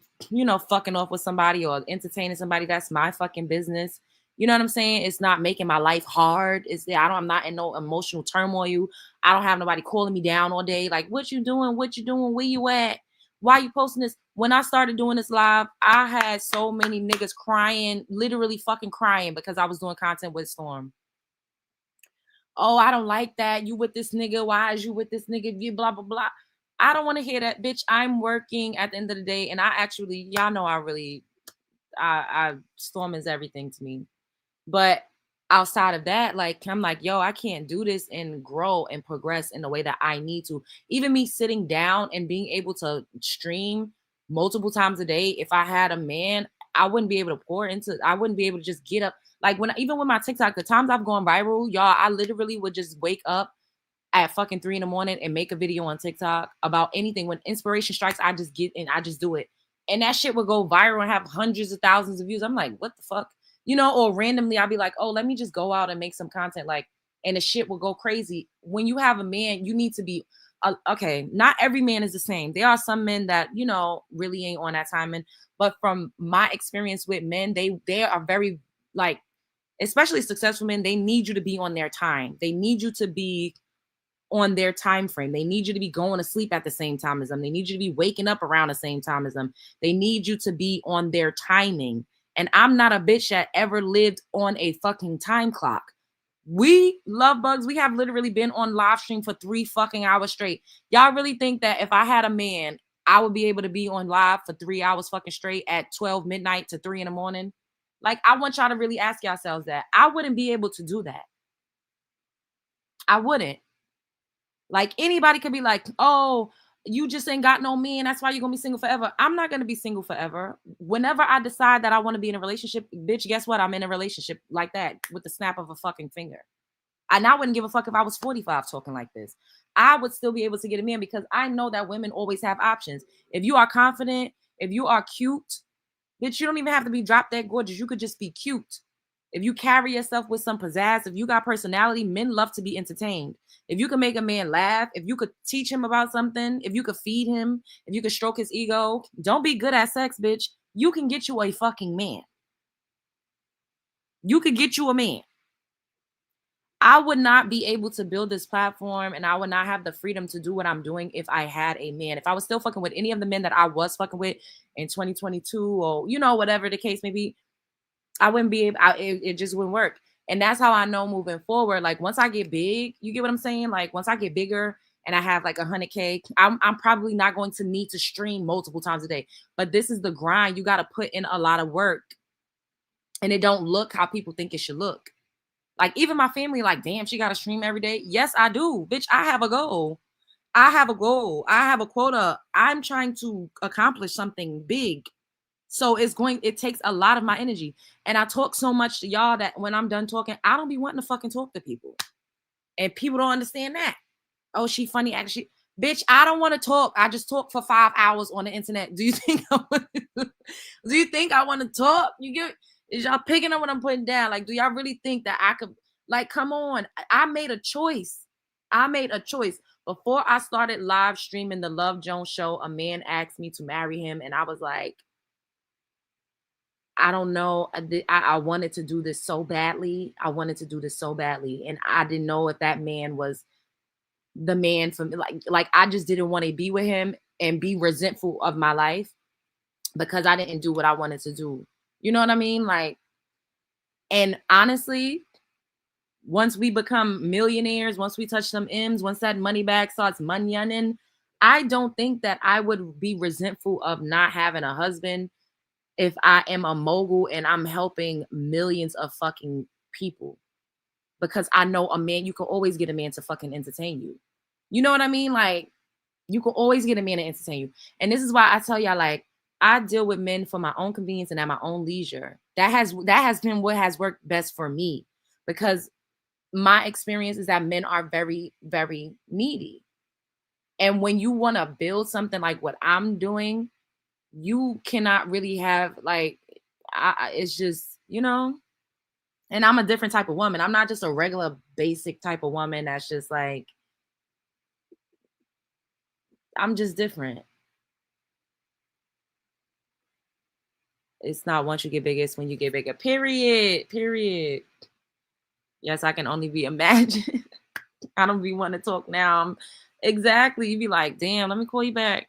fucking off with somebody or entertaining somebody, that's my fucking business. You know what I'm saying? It's not making my life hard. I'm not in no emotional turmoil. I don't have nobody calling me down all day. Like, what you doing? What you doing? Where you at? Why you posting this? When I started doing this live, I had so many niggas crying, literally fucking crying because I was doing content with Storm. Oh, I don't like that. You with this nigga. Why is you with this nigga? You blah, blah, blah. I don't want to hear that, bitch. I'm working at the end of the day. And y'all know Storm is everything to me. But outside of that, like, I'm like, yo, I can't do this and grow and progress in the way that I need to. Even me sitting down and being able to stream multiple times a day, if I had a man, I wouldn't be able to I wouldn't be able to just get up. Like even with my TikTok, the times I've gone viral, y'all, I literally would just wake up at fucking 3 a.m. and make a video on TikTok about anything. When inspiration strikes, I just get and I just do it. And that shit would go viral and have hundreds of thousands of views. I'm like, what the fuck? Or randomly I'll be like, oh, let me just go out and make some content. Like, and the shit will go crazy. When you have a man, you need to be, okay, not every man is the same. There are some men that, really ain't on that timing. But from my experience with men, they are very, like, especially successful men, they need you to be on their time. They need you to be on their time frame. They need you to be going to sleep at the same time as them. They need you to be waking up around the same time as them. They need you to be on their timing. And I'm not a bitch that ever lived on a fucking time clock. We love bugs. We have literally been on live stream for 3 fucking hours straight. Y'all really think that if I had a man, I would be able to be on live for 3 hours fucking straight at 12 midnight to 3 a.m? Like, I want y'all to really ask yourselves that. I wouldn't be able to do that. I wouldn't. Like, anybody could be like, oh, you just ain't got no man. That's why you're going to be single forever. I'm not going to be single forever. Whenever I decide that I want to be in a relationship, bitch, guess what? I'm in a relationship like that with the snap of a fucking finger. And I wouldn't give a fuck if I was 45 talking like this. I would still be able to get a man because I know that women always have options. If you are confident, if you are cute, bitch, you don't even have to be drop dead gorgeous. You could just be cute. If you carry yourself with some pizzazz, if you got personality, men love to be entertained. If you can make a man laugh, if you could teach him about something, if you could feed him, if you could stroke his ego, don't be good at sex, bitch. You can get you a fucking man. You could get you a man. I would not be able to build this platform and I would not have the freedom to do what I'm doing if I had a man. If I was still fucking with any of the men that I was fucking with in 2022 or, whatever the case may be, I wouldn't be able, it just wouldn't work. And that's how I know moving forward. Like once I get big, you get what I'm saying? Like once I get bigger and I have like 100K, I'm probably not going to need to stream multiple times a day. But this is the grind. You got to put in a lot of work. And it don't look how people think it should look. Like even my family, like, damn, she got to stream every day. Yes, I do. Bitch, I have a goal. I have a goal. I have a quota. I'm trying to accomplish something big. So it takes a lot of my energy. And I talk so much to y'all that when I'm done talking, I don't be wanting to fucking talk to people. And people don't understand that. Oh, she funny, actually. Bitch, I don't want to talk. I just talk for 5 hours on the internet. Do you think I want to talk? Is y'all picking up what I'm putting down? Like, do y'all really think that I could, like, come on. I made a choice. Before I started live streaming the Love Jones show, a man asked me to marry him. And I was like, I don't know. I wanted to do this so badly. And I didn't know if that man was the man for me. Like I just didn't want to be with him and be resentful of my life because I didn't do what I wanted to do. You know what I mean? Like, and honestly, once we become millionaires, once we touch some M's, once that money bag starts money-ing, I don't think that I would be resentful of not having a husband if I am a mogul and I'm helping millions of fucking people. Because I know a man, you can always get a man to fucking entertain you. You know what I mean? Like, you can always get a man to entertain you. And this is why I tell y'all, like, I deal with men for my own convenience and at my own leisure. That has been what has worked best for me. Because my experience is that men are very, very needy. And when you want to build something like what I'm doing, you cannot really have, like, it's just, and I'm a different type of woman. I'm not just a regular basic type of woman that's just like, I'm just different. It's not once you get bigger, it's when you get bigger. Period. Yes, I can only be imagined. I don't be wanting to talk now. Exactly. You be like, damn, let me call you back.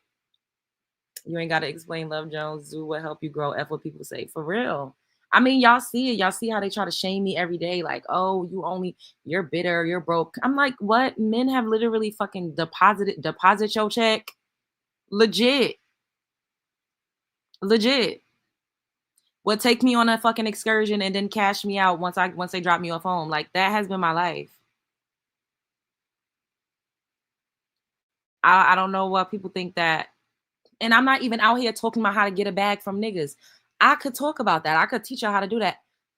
You ain't got to explain, Love Jones. Do what help you grow. F what people say. For real. I mean, y'all see it. Y'all see how they try to shame me every day. Like, oh, you're bitter, you're broke. I'm like, what? Men have literally fucking deposit your check. Legit. Would take me on a fucking excursion and then cash me out once they drop me off home. Like, that has been my life. I don't know what people think that. And I'm not even out here talking about how to get a bag from niggas. I could talk about that. I could teach y'all how to do that.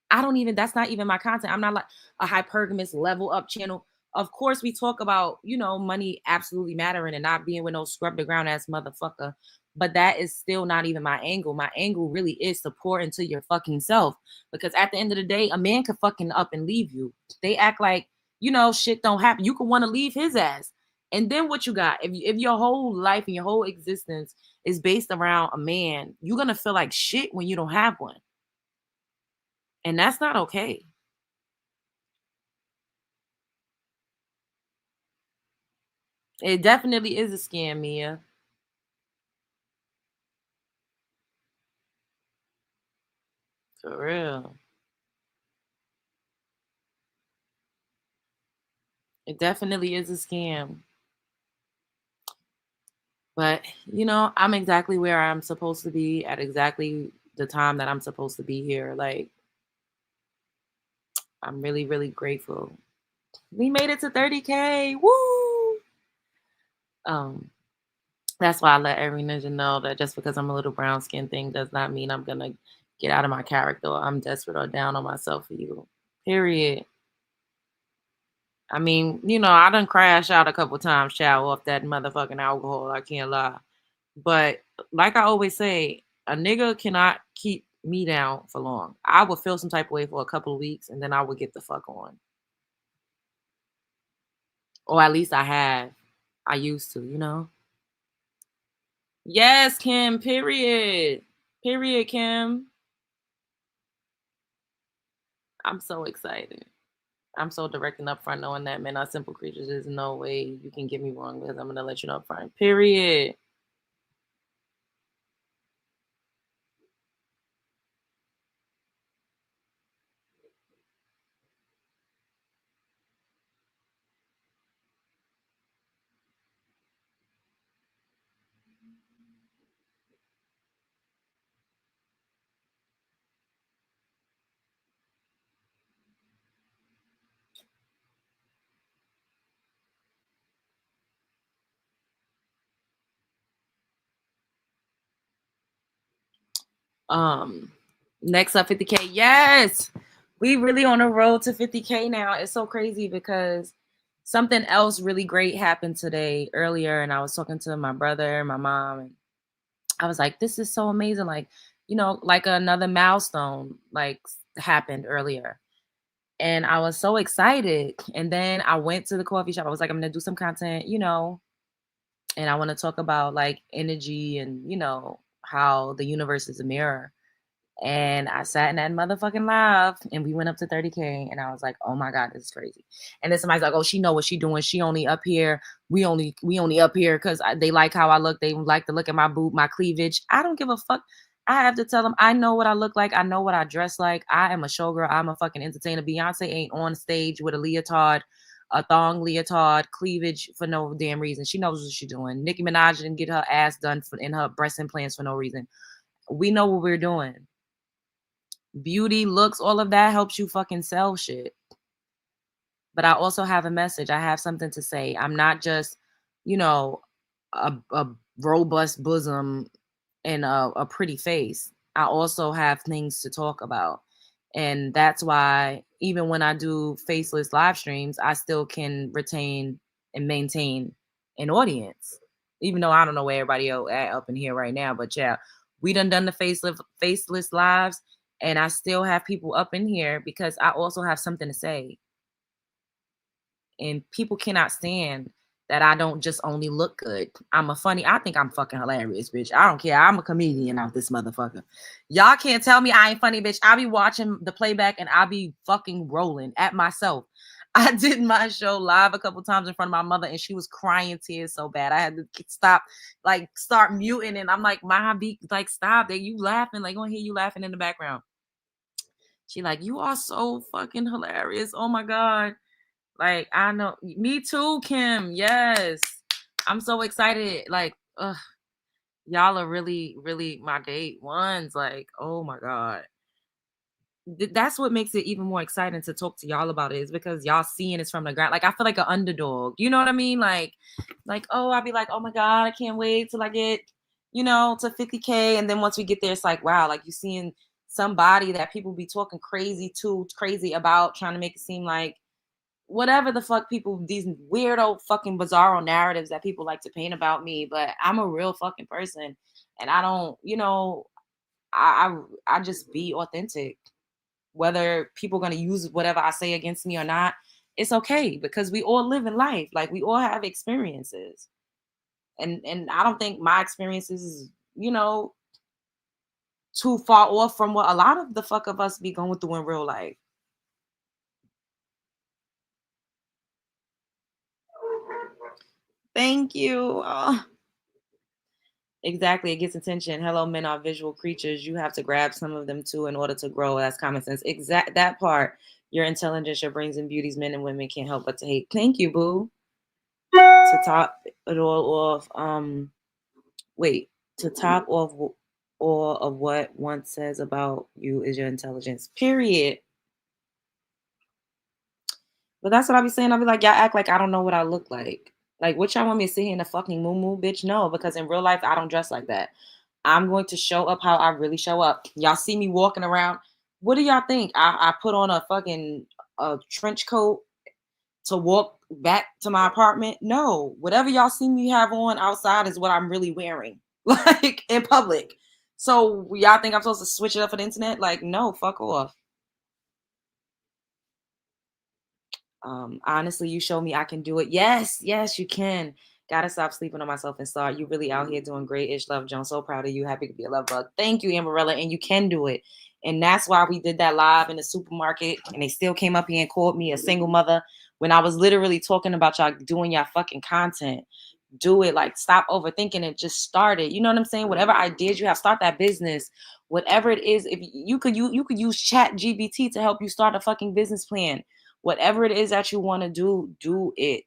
That's not even my content. I'm not like a hypergamous level up channel. Of course, we talk about, money absolutely mattering and not being with no scrub the ground ass motherfucker. But that is still not even my angle. My angle really is to pour into your fucking self. Because at the end of the day, a man could fucking up and leave you. They act like, shit don't happen. You could want to leave his ass. And then what you got? If your whole life and your whole existence is based around a man, you're going to feel like shit when you don't have one. And that's not okay. It definitely is a scam, Mia. For real. It definitely is a scam. But, I'm exactly where I'm supposed to be at exactly the time that I'm supposed to be here. Like, I'm really, really grateful. We made it to 30K. Woo! That's why I let every ninja know that just because I'm a little brown skin thing does not mean I'm going to get out of my character or I'm desperate or down on myself for you. Period. I mean, I done crashed out a couple times, child, off that motherfucking alcohol. I can't lie. But like I always say, a nigga cannot keep me down for long. I would feel some type of way for a couple of weeks and then I would get the fuck on. Or at least I have. I used to, you know? Yes, Kim, period. Period, Kim. I'm so excited. I'm so direct and upfront knowing that men are simple creatures. There's no way you can get me wrong because I'm gonna let you know upfront. Period. Um, Next up, 50K. Yes, we really on the road to 50K now. It's so crazy because something else really great happened today earlier, and I was talking to my brother, my mom, and I was like, "This is so amazing!" Like, you know, like another milestone like happened earlier, and I was so excited. And then I went to the coffee shop. I was like, "I'm gonna do some content," you know, and I want to talk about like energy and you know how the universe is a mirror. And I sat in that motherfucking live and we went up to 30K and I was like, oh my God, this is crazy. And then somebody's like, oh, she know what she doing. She only up here. We only up here because they like how I look. They like to look at my boob, my cleavage. I don't give a fuck. I have to tell them I know what I look like. I know what I dress like. I am a showgirl. I'm a fucking entertainer. Beyonce ain't on stage with a leotard, a thong leotard, cleavage for no damn reason. She knows what she's doing. Nicki Minaj didn't get her ass done in her breast implants for no reason. We know what we're doing. Beauty, looks, all of that helps you fucking sell shit. But I also have a message. I have something to say. I'm not just, you know, a robust bosom and a pretty face. I also have things to talk about. And that's why even when I do faceless live streams, I still can retain and maintain an audience. Even though I don't know where everybody else at up in here right now, but yeah, we done the faceless lives, and I still have people up in here because I also have something to say. And people cannot stand that I don't just only look good. I think I'm fucking hilarious, bitch. I don't care. I'm a comedian out this motherfucker. Y'all can't tell me I ain't funny, bitch. I be watching the playback and I be fucking rolling at myself. I did my show live a couple times in front of my mother and she was crying tears so bad. I had to stop, like start muting, and I'm like, my beat, like stop. That you laughing, like gonna hear you laughing in the background. She like, you are so fucking hilarious. Oh my God. Like, I know. Me too, Kim. Yes. I'm so excited. Like, y'all are really, really my day ones. Like, oh my God. That's what makes it even more exciting to talk to y'all about it, is because y'all seeing it's from the ground. Like, I feel like an underdog. You know what I mean? Like, oh, I'll be like, oh my God, I can't wait till I get, you know, to 50K. And then once we get there, it's like, wow, like you seeing somebody that people be talking crazy about, trying to make it seem like whatever the fuck people, these weirdo fucking bizarro narratives that people like to paint about me. But I'm a real fucking person, and I don't, you know, I just be authentic. Whether people gonna use whatever I say against me or not, it's okay because we all live in life. Like we all have experiences, and I don't think my experiences is, you know, too far off from what a lot of the fuck of us be going through in real life. Thank you. Oh. Exactly. It gets attention. Hello, men are visual creatures. You have to grab some of them too in order to grow. That's common sense. Exact that part. Your intelligence, your brains and beauties, men and women can't help but to hate. Thank you, boo. To top it all off, wait, to top off all of what one says about you is your intelligence. Period. But that's what I be saying. I'll be like, y'all act like I don't know what I look like. Like, what y'all want me to sit here in a fucking moo bitch? No, because in real life, I don't dress like that. I'm going to show up how I really show up. Y'all see me walking around. What do y'all think? I put on a fucking trench coat to walk back to my apartment? No. Whatever y'all see me have on outside is what I'm really wearing. Like in public. So y'all think I'm supposed to switch it up for the internet? Like, no, fuck off. Honestly, you show me I can do it. Yes, yes, you can. Gotta stop sleeping on myself and start. You really out here doing great. Ish Love Jones. So proud of you. Happy to be a love bug. Thank you, Amberella. And you can do it. And that's why we did that live in the supermarket. And they still came up here and called me a single mother when I was literally talking about y'all doing y'all fucking content. Do it. Like, stop overthinking it. Just start it. You know what I'm saying? Whatever ideas you have, start that business. Whatever it is, if you could use Chat GBT to help you start a fucking business plan. Whatever it is that you want to do it.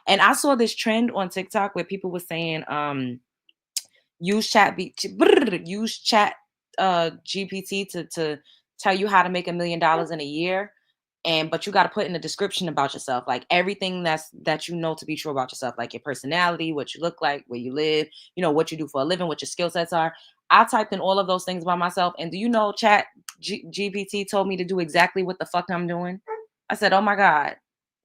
And I saw this trend on TikTok where people were saying, use chat GPT to tell you how to make $1 million in a year. But you got to put in a description about yourself, like everything that you know to be true about yourself, like your personality, what you look like, where you live, what you do for a living, what your skill sets are. I typed in all of those things by myself, and do you know Chat GPT told me to do exactly what the fuck I'm doing? I said, oh my God,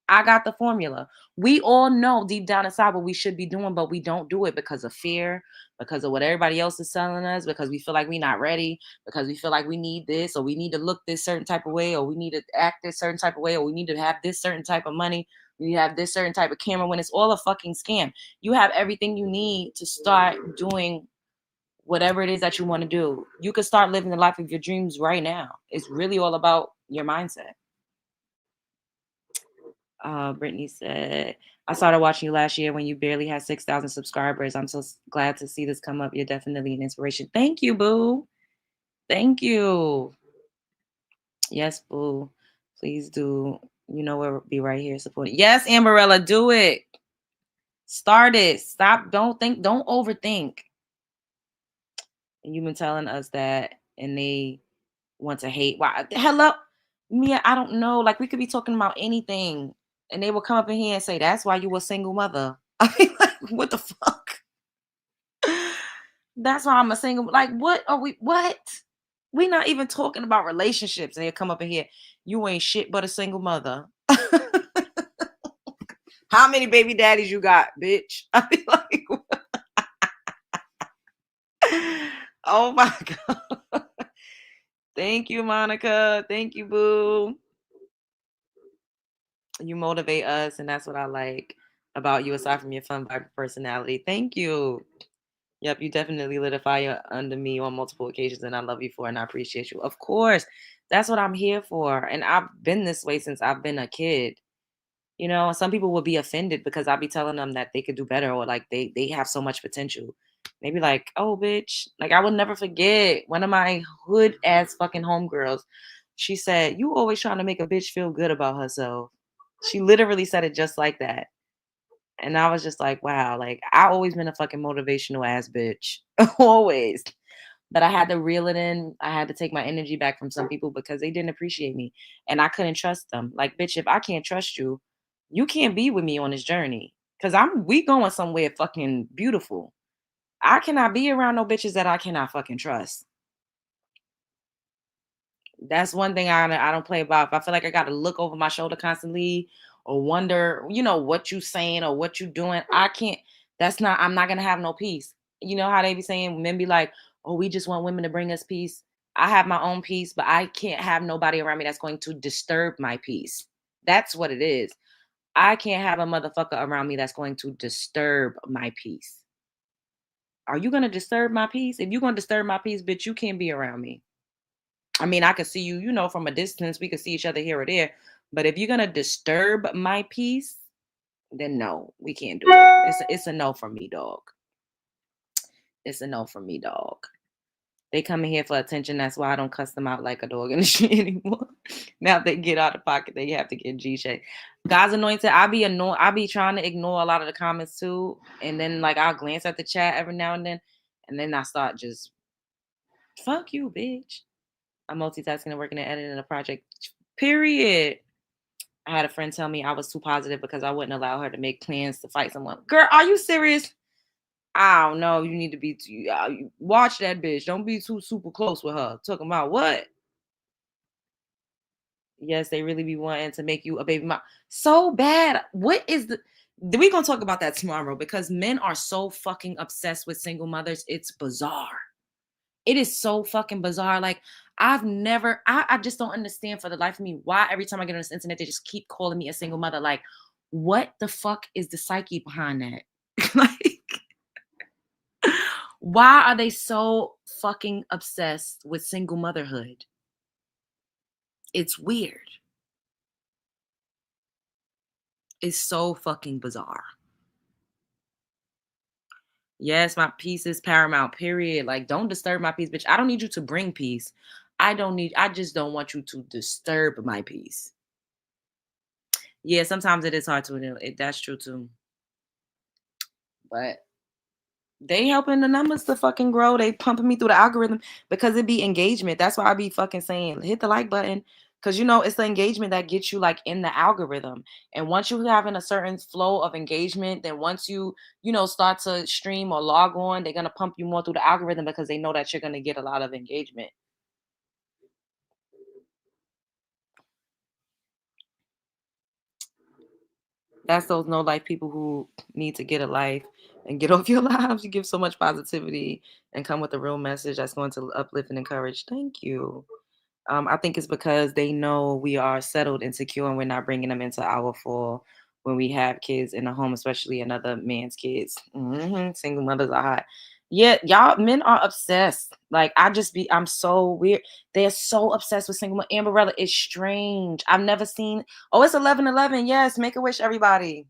I got the formula. We all know deep down inside what we should be doing, but we don't do it because of fear, because of what everybody else is telling us, because we feel like we're not ready, because we feel like we need this, or we need to look this certain type of way, or we need to act this certain type of way, or we need to have this certain type of money. We have this certain type of camera, when it's all a fucking scam. You have everything you need to start doing whatever it is that you want to do. You could start living the life of your dreams right now. It's really all about your mindset. Brittany said, I started watching you last year when you barely had 6,000 subscribers. I'm so glad to see this come up. You're definitely an inspiration. Thank you, boo. Thank you. Yes, boo. Please do. We'll be right here supporting. Yes, Amberella, do it. Start it. Stop. Don't overthink. And you've been telling us that, and they want to hate. Why? Hello, Mia. I don't know. Like, we could be talking about anything, and they will come up in here and say, "That's why you were a single mother." I mean, like, what the fuck? That's why I'm a single. Like, what are we? What? We not even talking about relationships, and they come up in here. You ain't shit but a single mother. How many baby daddies you got, bitch? I mean, like, oh my God. Thank you, Monica. Thank you, boo. You motivate us, and that's what I like about you, aside from your fun vibe personality. Thank you. Yep, you definitely lit a fire under me on multiple occasions, and I love you for it, and I appreciate you. Of course, that's what I'm here for. And I've been this way since I've been a kid. Some people will be offended because I'll be telling them that they could do better, or like they have so much potential. They be like, oh, bitch. Like, I will never forget one of my hood ass fucking homegirls. She said, you always trying to make a bitch feel good about herself. She literally said it just like that. And I was just like, wow, like, I always been a fucking motivational ass bitch. Always. But I had to reel it in. I had to take my energy back from some people because they didn't appreciate me. And I couldn't trust them. Like, bitch, if I can't trust you, you can't be with me on this journey. Cause we going somewhere fucking beautiful. I cannot be around no bitches that I cannot fucking trust. That's one thing I don't play about. If I feel like I got to look over my shoulder constantly or wonder, what you saying or what you doing, I can't. I'm not gonna have no peace. You know how they be saying, men be like, oh, we just want women to bring us peace. I have my own peace, but I can't have nobody around me that's going to disturb my peace. That's what it is. I can't have a motherfucker around me that's going to disturb my peace. Are you gonna disturb my peace? If you're gonna disturb my peace, bitch, you can't be around me. I mean, I could see you, from a distance. We could see each other here or there. But if you're gonna disturb my peace, then no, we can't do it. It's a no from me, dog. It's a no from me, dog. They come in here for attention. That's why I don't cuss them out like a dog in the street anymore. Now they get out of pocket, they have to get G-shaped. God's anointed. I be annoyed. I be trying to ignore a lot of the comments too, and then like I'll glance at the chat every now and then I start just fuck you, bitch. I'm multitasking and working and editing a project. Period. I had a friend tell me I was too positive because I wouldn't allow her to make plans to fight someone. Girl, are you serious? I don't know. You need to be watch that bitch. Don't be too super close with her. Talking about what? Yes, they really be wanting to make you a baby mom. So bad. What is we're gonna talk about that tomorrow because men are so fucking obsessed with single mothers. It's bizarre. It is so fucking bizarre. Like, I just don't understand for the life of me why every time I get on this internet, they just keep calling me a single mother. Like, what the fuck is the psyche behind that? Like, why are they so fucking obsessed with single motherhood? It's weird. It's so fucking bizarre. Yes, my peace is paramount, period. Like, don't disturb my peace, bitch. I don't need you to bring peace. I just don't want you to disturb my peace. Yeah, sometimes it is hard to admit it. That's true too. But they helping the numbers to fucking grow. They pumping me through the algorithm because it be engagement. That's why I be fucking saying hit the like button. Cause it's the engagement that gets you like in the algorithm. And once you having a certain flow of engagement, then once you start to stream or log on, they're gonna pump you more through the algorithm because they know that you're gonna get a lot of engagement. That's those no life people who need to get a life and get off your lives. You give so much positivity and come with a real message that's going to uplift and encourage. Thank you. I think it's because they know we are settled and secure and we're not bringing them into our fall when we have kids in the home, especially another man's kids. Single mothers are hot. Yeah, y'all men are obsessed. Like I'm so weird. They're so obsessed with single Amberella is strange. I've never seen. Oh, it's 11/11. Yes, make a wish, everybody.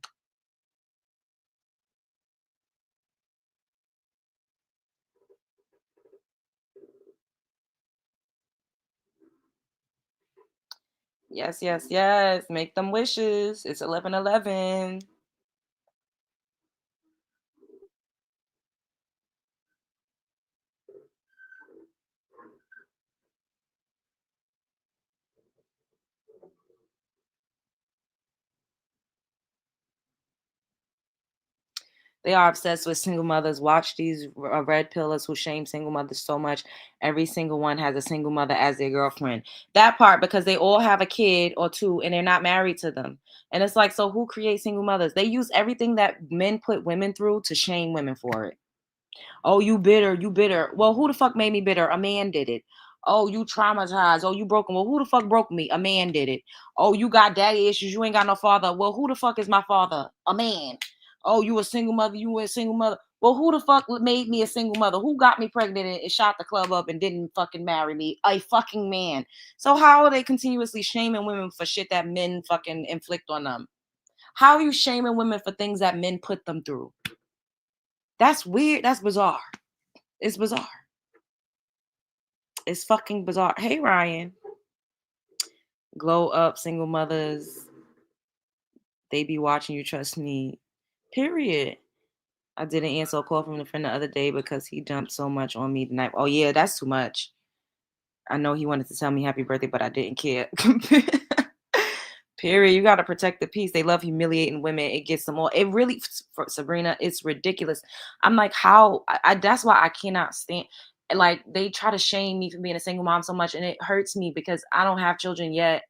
Yes, yes, yes. Make them wishes. It's 11/11. They are obsessed with single mothers. Watch these red pillars who shame single mothers so much. Every single one has a single mother as their girlfriend. That part because they all have a kid or two and they're not married to them. And it's like, so who creates single mothers? They use everything that men put women through to shame women for it. Oh, you bitter, you bitter. Well, who the fuck made me bitter? A man did it. Oh, you traumatized. Oh, you broken. Well, who the fuck broke me? A man did it. Oh, you got daddy issues. You ain't got no father. Well, who the fuck is my father? A man. Oh, you a single mother. You a single mother. Well, who the fuck made me a single mother? Who got me pregnant and shot the club up and didn't fucking marry me? A fucking man. So how are they continuously shaming women for shit that men fucking inflict on them? How are you shaming women for things that men put them through? That's weird. That's bizarre. It's bizarre. It's fucking bizarre. Hey, Ryan. Glow up, single mothers. They be watching you, trust me. Period. I didn't answer a call from a friend the other day because he dumped so much on me tonight. Oh, yeah, that's too much. I know he wanted to tell me happy birthday, but I didn't care. Period. You got to protect the peace. They love humiliating women. It gets them all. It really, for Sabrina, it's ridiculous. I'm like, how? That's why I cannot stand. Like, they try to shame me for being a single mom so much, and it hurts me because I don't have children yet.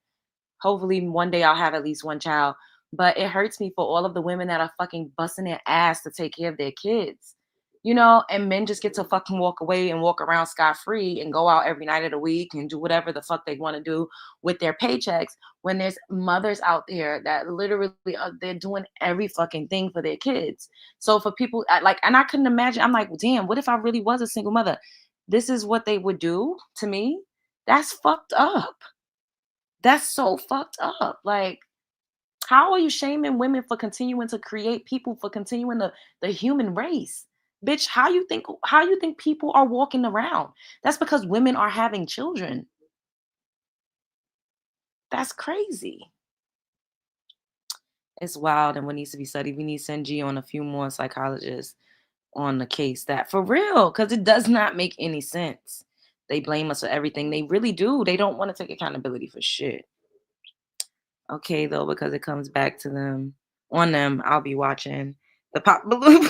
Hopefully, one day I'll have at least one child. But it hurts me for all of the women that are fucking busting their ass to take care of their kids. And men just get to fucking walk away and walk around scot free and go out every night of the week and do whatever the fuck they want to do with their paychecks when there's mothers out there that literally they're doing every fucking thing for their kids. So for people and I couldn't imagine, I'm like, damn, what if I really was a single mother? This is what they would do to me. That's fucked up. That's so fucked up. Like, how are you shaming women for continuing to create people, for continuing the human race? Bitch, how you think people are walking around? That's because women are having children. That's crazy. It's wild and what needs to be studied. We need to send G on a few more psychologists on the case that for real, because it does not make any sense. They blame us for everything. They really do. They don't want to take accountability for shit. Okay, though, because it comes back to them. On them, I'll be watching the pop balloon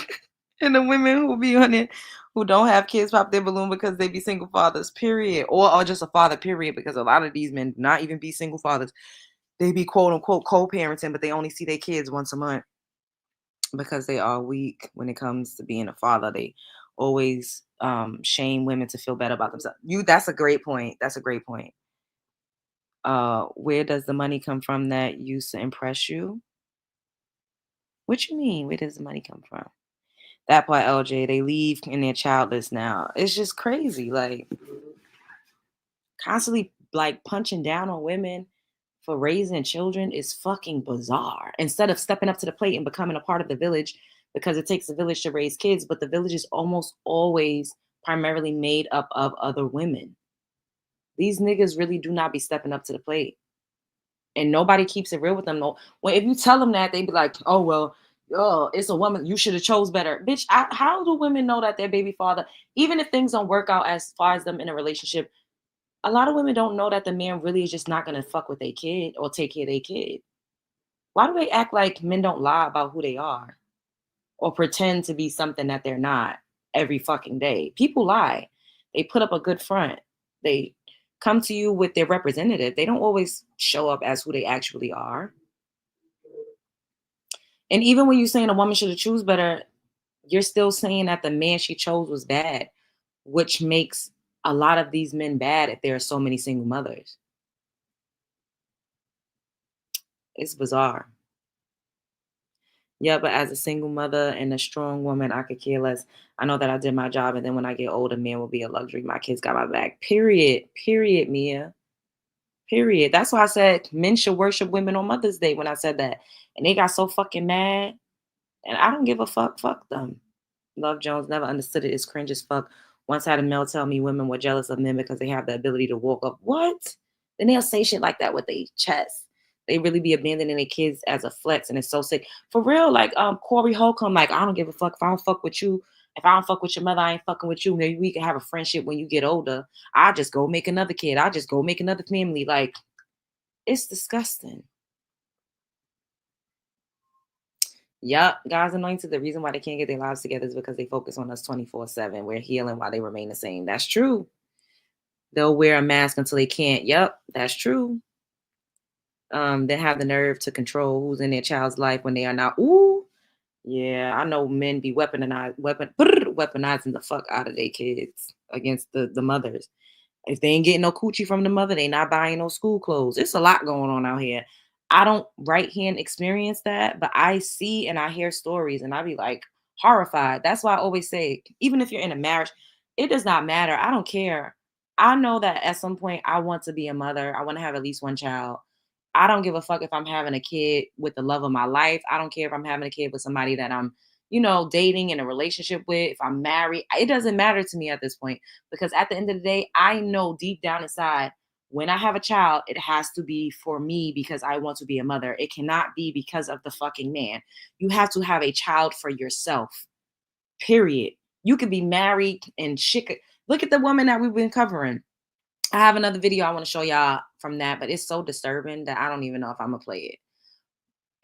and the women who be on it who don't have kids pop their balloon because they be single fathers, period. Or just a father, period. Because a lot of these men do not even be single fathers. They be quote unquote co-parenting, but they only see their kids once a month because they are weak when it comes to being a father. They always shame women to feel better about themselves. That's a great point. That's a great point. Where does the money come from that used to impress you? What you mean? Where does the money come from? That part, LJ, they leave and they're childless now. It's just crazy. Like constantly like punching down on women for raising children is fucking bizarre. Instead of stepping up to the plate and becoming a part of the village, because it takes a village to raise kids, but the village is almost always primarily made up of other women. These niggas really do not be stepping up to the plate. And nobody keeps it real with them. No, well, if you tell them that, they be like, "Oh well, it's a woman. You should have chose better, bitch." How do women know that their baby father, even if things don't work out as far as them in a relationship, a lot of women don't know that the man really is just not gonna fuck with their kid or take care of their kid. Why do they act like men don't lie about who they are or pretend to be something that they're not every fucking day? People lie. They put up a good front. They come to you with their representative. They don't always show up as who they actually are. And even when you're saying a woman should have choose better, you're still saying that the man she chose was bad, which makes a lot of these men bad if there are so many single mothers. It's bizarre. Yeah, but as a single mother and a strong woman, I could care less. I know that I did my job, and then when I get older, men will be a luxury. My kids got my back. Period. Period, Mia. Period. That's why I said men should worship women on Mother's Day when I said that. And they got so fucking mad. And I don't give a fuck. Fuck them. Love Jones never understood it. It's cringe as fuck. Once had a male tell me women were jealous of men because they have the ability to walk up. What? Then they'll say shit like that with their chest. They really be abandoning their kids as a flex, and it's so sick. For real, like Corey Holcomb, like I don't give a fuck if I don't fuck with you. If I don't fuck with your mother, I ain't fucking with you. Maybe we can have a friendship when you get older. I just go make another kid. I just go make another family. Like it's disgusting. Yup, God's anointed. The reason why they can't get their lives together is because they focus on us 24/7. We're healing while they remain the same. That's true. They'll wear a mask until they can't. Yup, that's true. They have the nerve to control who's in their child's life when they are not. Ooh, yeah, I know men be weaponizing the fuck out of their kids against the mothers. If they ain't getting no coochie from the mother, they not buying no school clothes. It's a lot going on out here. I don't right hand experience that, but I see and I hear stories and I be like horrified. That's why I always say, even if you're in a marriage, it does not matter. I don't care. I know that at some point I want to be a mother. I want to have at least one child. I don't give a fuck if I'm having a kid with the love of my life. I don't care if I'm having a kid with somebody that I'm, dating in a relationship with, if I'm married. It doesn't matter to me at this point because at the end of the day, I know deep down inside when I have a child, it has to be for me because I want to be a mother. It cannot be because of the fucking man. You have to have a child for yourself. Period. You could be married and shit. Look at the woman that we've been covering. I have another video I want to show y'all from that, but it's so disturbing that I don't even know if I'm gonna play it.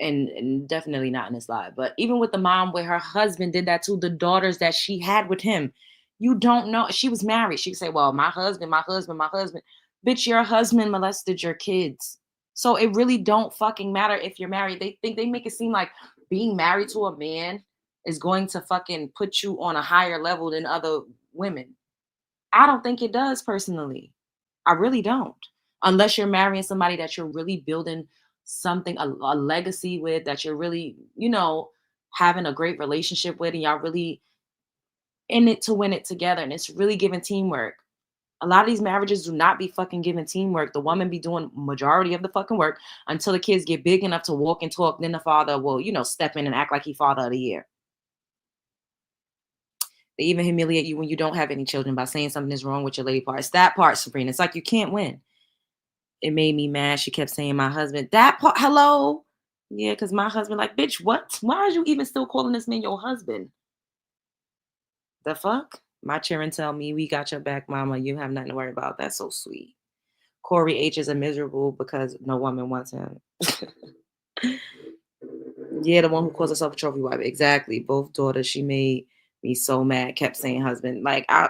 And definitely not in this live. But even with the mom where her husband did that to the daughters that she had with him, you don't know. She was married. She could say, well, my husband, my husband, my husband. Bitch, your husband molested your kids. So it really don't fucking matter if you're married. They make it seem like being married to a man is going to fucking put you on a higher level than other women. I don't think it does personally. I really don't. Unless you're marrying somebody that you're really building something, a legacy with, that you're really, having a great relationship with, and y'all really in it to win it together. And it's really giving teamwork. A lot of these marriages do not be fucking giving teamwork. The woman be doing majority of the fucking work until the kids get big enough to walk and talk. Then the father will, step in and act like he father of the year. They even humiliate you when you don't have any children by saying something is wrong with your lady part. It's that part, Sabrina. It's like you can't win. It made me mad. She kept saying my husband. That part, hello? Yeah, because my husband, like, bitch, what? Why are you even still calling this man your husband? The fuck? My children tell me, we got your back, mama. You have nothing to worry about. That's so sweet. Corey H is a miserable because no woman wants him. Yeah, the one who calls herself a trophy wife. Exactly. Both daughters, she made me so mad. Kept saying husband. Like, I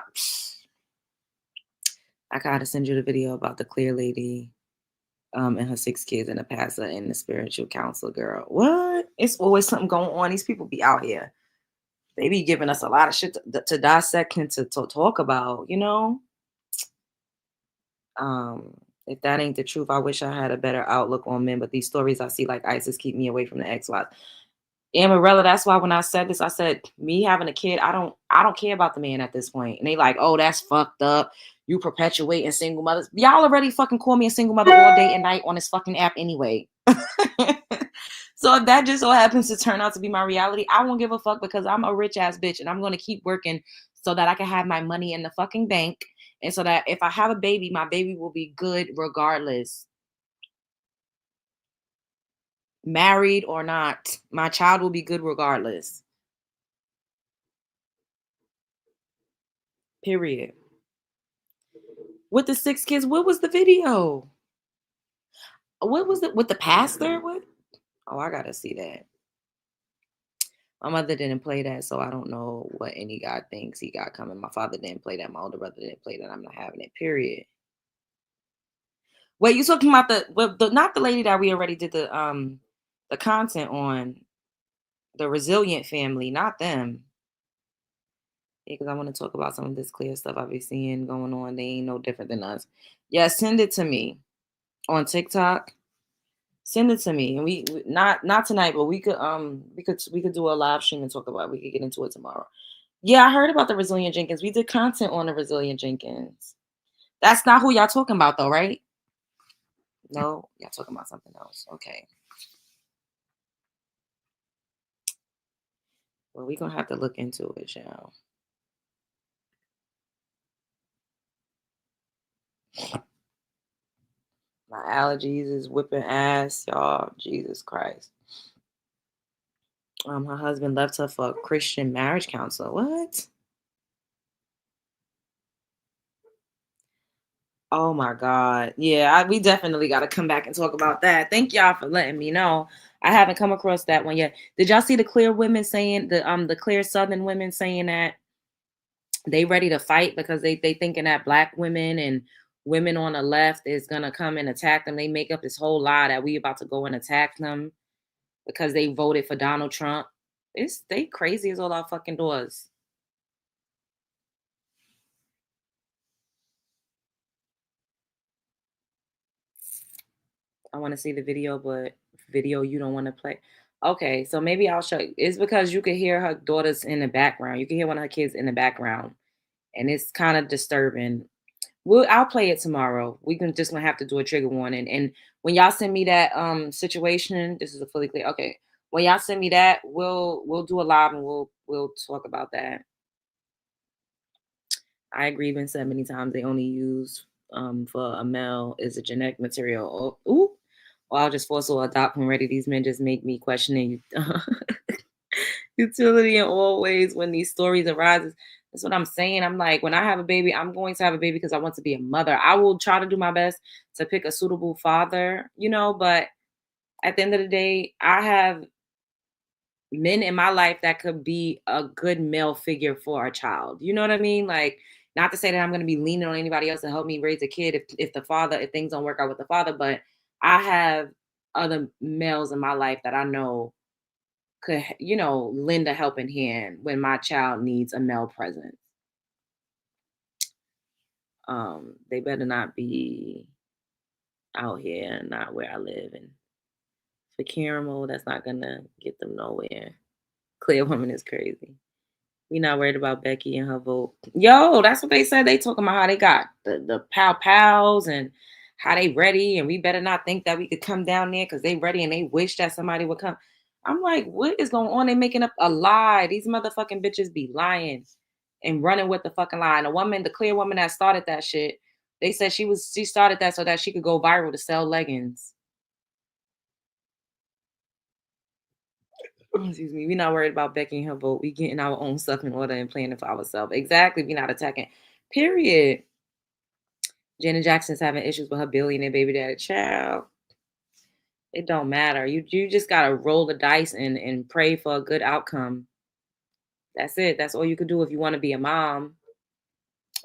gotta send you the video about the clear lady and her 6 kids and a pastor and the spiritual counselor girl. What? It's always something going on. These people be out here. They be giving us a lot of shit to dissect and to talk about, you know? If that ain't the truth, I wish I had a better outlook on men, but these stories I see like ISIS keep me away from the ex-wives. Amarella, that's why when I said this, I said me having a kid, I don't care about the man at this point. And they like, oh, that's fucked up. You perpetuating single mothers. Y'all already fucking call me a single mother all day and night on this fucking app anyway. So if that just so happens to turn out to be my reality, I won't give a fuck because I'm a rich ass bitch and I'm gonna keep working so that I can have my money in the fucking bank. And so that if I have a baby, my baby will be good regardless. Married or not, my child will be good regardless. Period. With the 6 kids, what was the video? What was it with the pastor? What? Oh, I gotta see that. My mother didn't play that, so I don't know what any guy thinks he got coming. My father didn't play that. My older brother didn't play that. I'm not having it. Period. Wait, you talking about the not the lady that we already did the content on, the resilient family, not them. Yeah, because I want to talk about some of this clear stuff I've been seeing going on. They ain't no different than us. Yeah, send it to me on TikTok. Send it to me, and not tonight, but we could do a live stream and talk about it. We could get into it tomorrow. Yeah, I heard about the Resilient Jenkins. We did content on the Resilient Jenkins. That's not who y'all talking about, though, right? No, y'all talking about something else. Okay. Well, we're gonna have to look into it, y'all. My allergies is whipping ass, y'all. Jesus Christ. Her husband left her for a Christian marriage counselor. What? Oh my God. Yeah, we definitely got to come back and talk about that. Thank y'all for letting me know. I haven't come across that one yet. Did y'all see the clear women saying the clear Southern women saying that they ready to fight because they thinking that black women and women on the left is gonna come and attack them. They make up this whole lie that we about to go and attack them because they voted for Donald Trump. They crazy as all our fucking doors. I want to see the video, but video you don't want to play. Okay, so maybe I'll show you. It's because you can hear her daughters in the background. You can hear one of her kids in the background, and it's kind of disturbing. I'll play it tomorrow. We can just gonna have to do a trigger warning. And when y'all send me that situation, this is a fully clear. Okay, when y'all send me that, we'll do a live and we'll talk about that. I agree. Been said many times they only use for a male is a genetic material. Oh, ooh. Or I'll just force or adopt when ready. These men just make me questioning utility in all ways when these stories arise. That's what I'm saying. I'm like, when I have a baby, I'm going to have a baby because I want to be a mother. I will try to do my best to pick a suitable father, but at the end of the day, I have men in my life that could be a good male figure for a child. You know what I mean? Like, not to say that I'm going to be leaning on anybody else to help me raise a kid if things don't work out with the father, but I have other males in my life that I know could, lend a helping hand when my child needs a male presence. They better not be out here and not where I live. And for caramel, that's not gonna get them nowhere. Clear woman is crazy. We not worried about Becky and her vote. Yo, that's what they said. They talking about how they got the pow pows and how they ready, and we better not think that we could come down there because they ready and they wish that somebody would come. I'm like, what is going on? They making up a lie. These motherfucking bitches be lying and running with the fucking lie. And the clear woman that started that shit, they said she started that so that she could go viral to sell leggings. Excuse me. We're not worried about Becky and her vote. We getting our own stuff in order and planning for ourselves. Exactly. We're not attacking. Period. Janet Jackson's having issues with her billionaire baby daddy child. It don't matter. You just gotta roll the dice and pray for a good outcome. That's it. That's all you could do if you want to be a mom.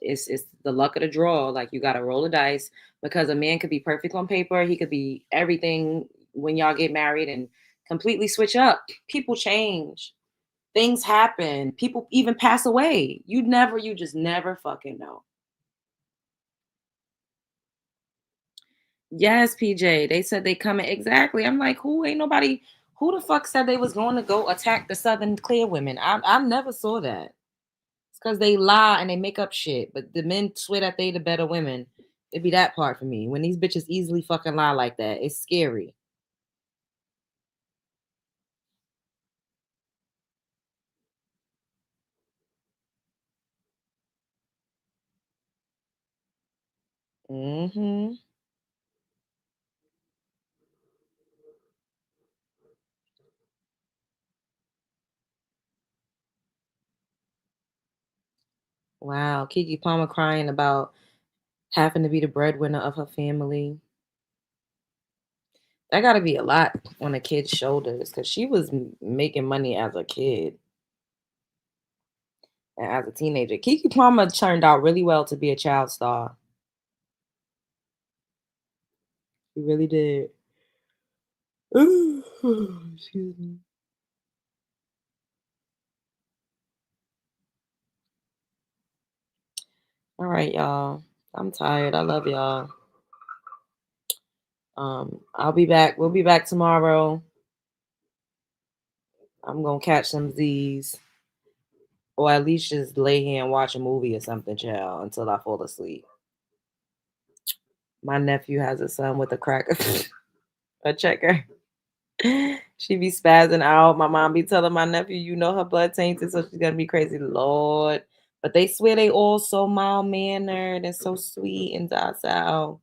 It's the luck of the draw. Like, you gotta roll the dice because a man could be perfect on paper. He could be everything when y'all get married and completely switch up. People change. Things happen. People even pass away. You just never fucking know. Yes, PJ. They said they coming. Exactly. I'm like, who the fuck said they was going to go attack the Southern Clear women? I never saw that. It's because they lie and they make up shit. But the men swear that they the better women. It'd be that part for me. When these bitches easily fucking lie like that, it's scary. Mm-hmm. Wow. Kiki Palmer crying about having to be the breadwinner of her family. That got to be a lot on a kid's shoulders because she was making money as a kid and as a teenager. Kiki Palmer turned out really well to be a child star. She really did. Excuse me. All right, y'all. I'm tired. I love y'all. I'll be back. We'll be back tomorrow. I'm gonna catch some Z's, or at least just lay here and watch a movie or something, child, until I fall asleep. My nephew has a son with a cracker, a checker. She be spazzing out. My mom be telling my nephew, you know her blood tainted, so she's gonna be crazy. Lord. But they swear they all so mild mannered and so sweet and docile.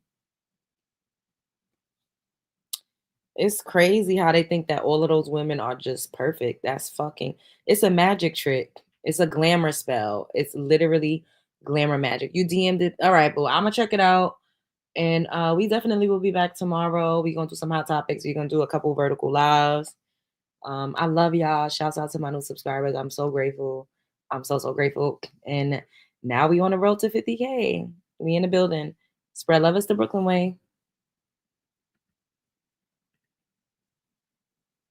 It's crazy how they think that all of those women are just perfect. That's fucking it's a magic trick. It's a glamour spell. It's literally glamour magic. You DM'd it. All right, but I'm gonna check it out. And we definitely will be back tomorrow. We're gonna do some hot topics. We're gonna do a couple vertical lives. I love y'all. Shouts out to my new subscribers. I'm so grateful. I'm so grateful. And now we on the road to 50K. We in the building. Spread love is the Brooklyn way.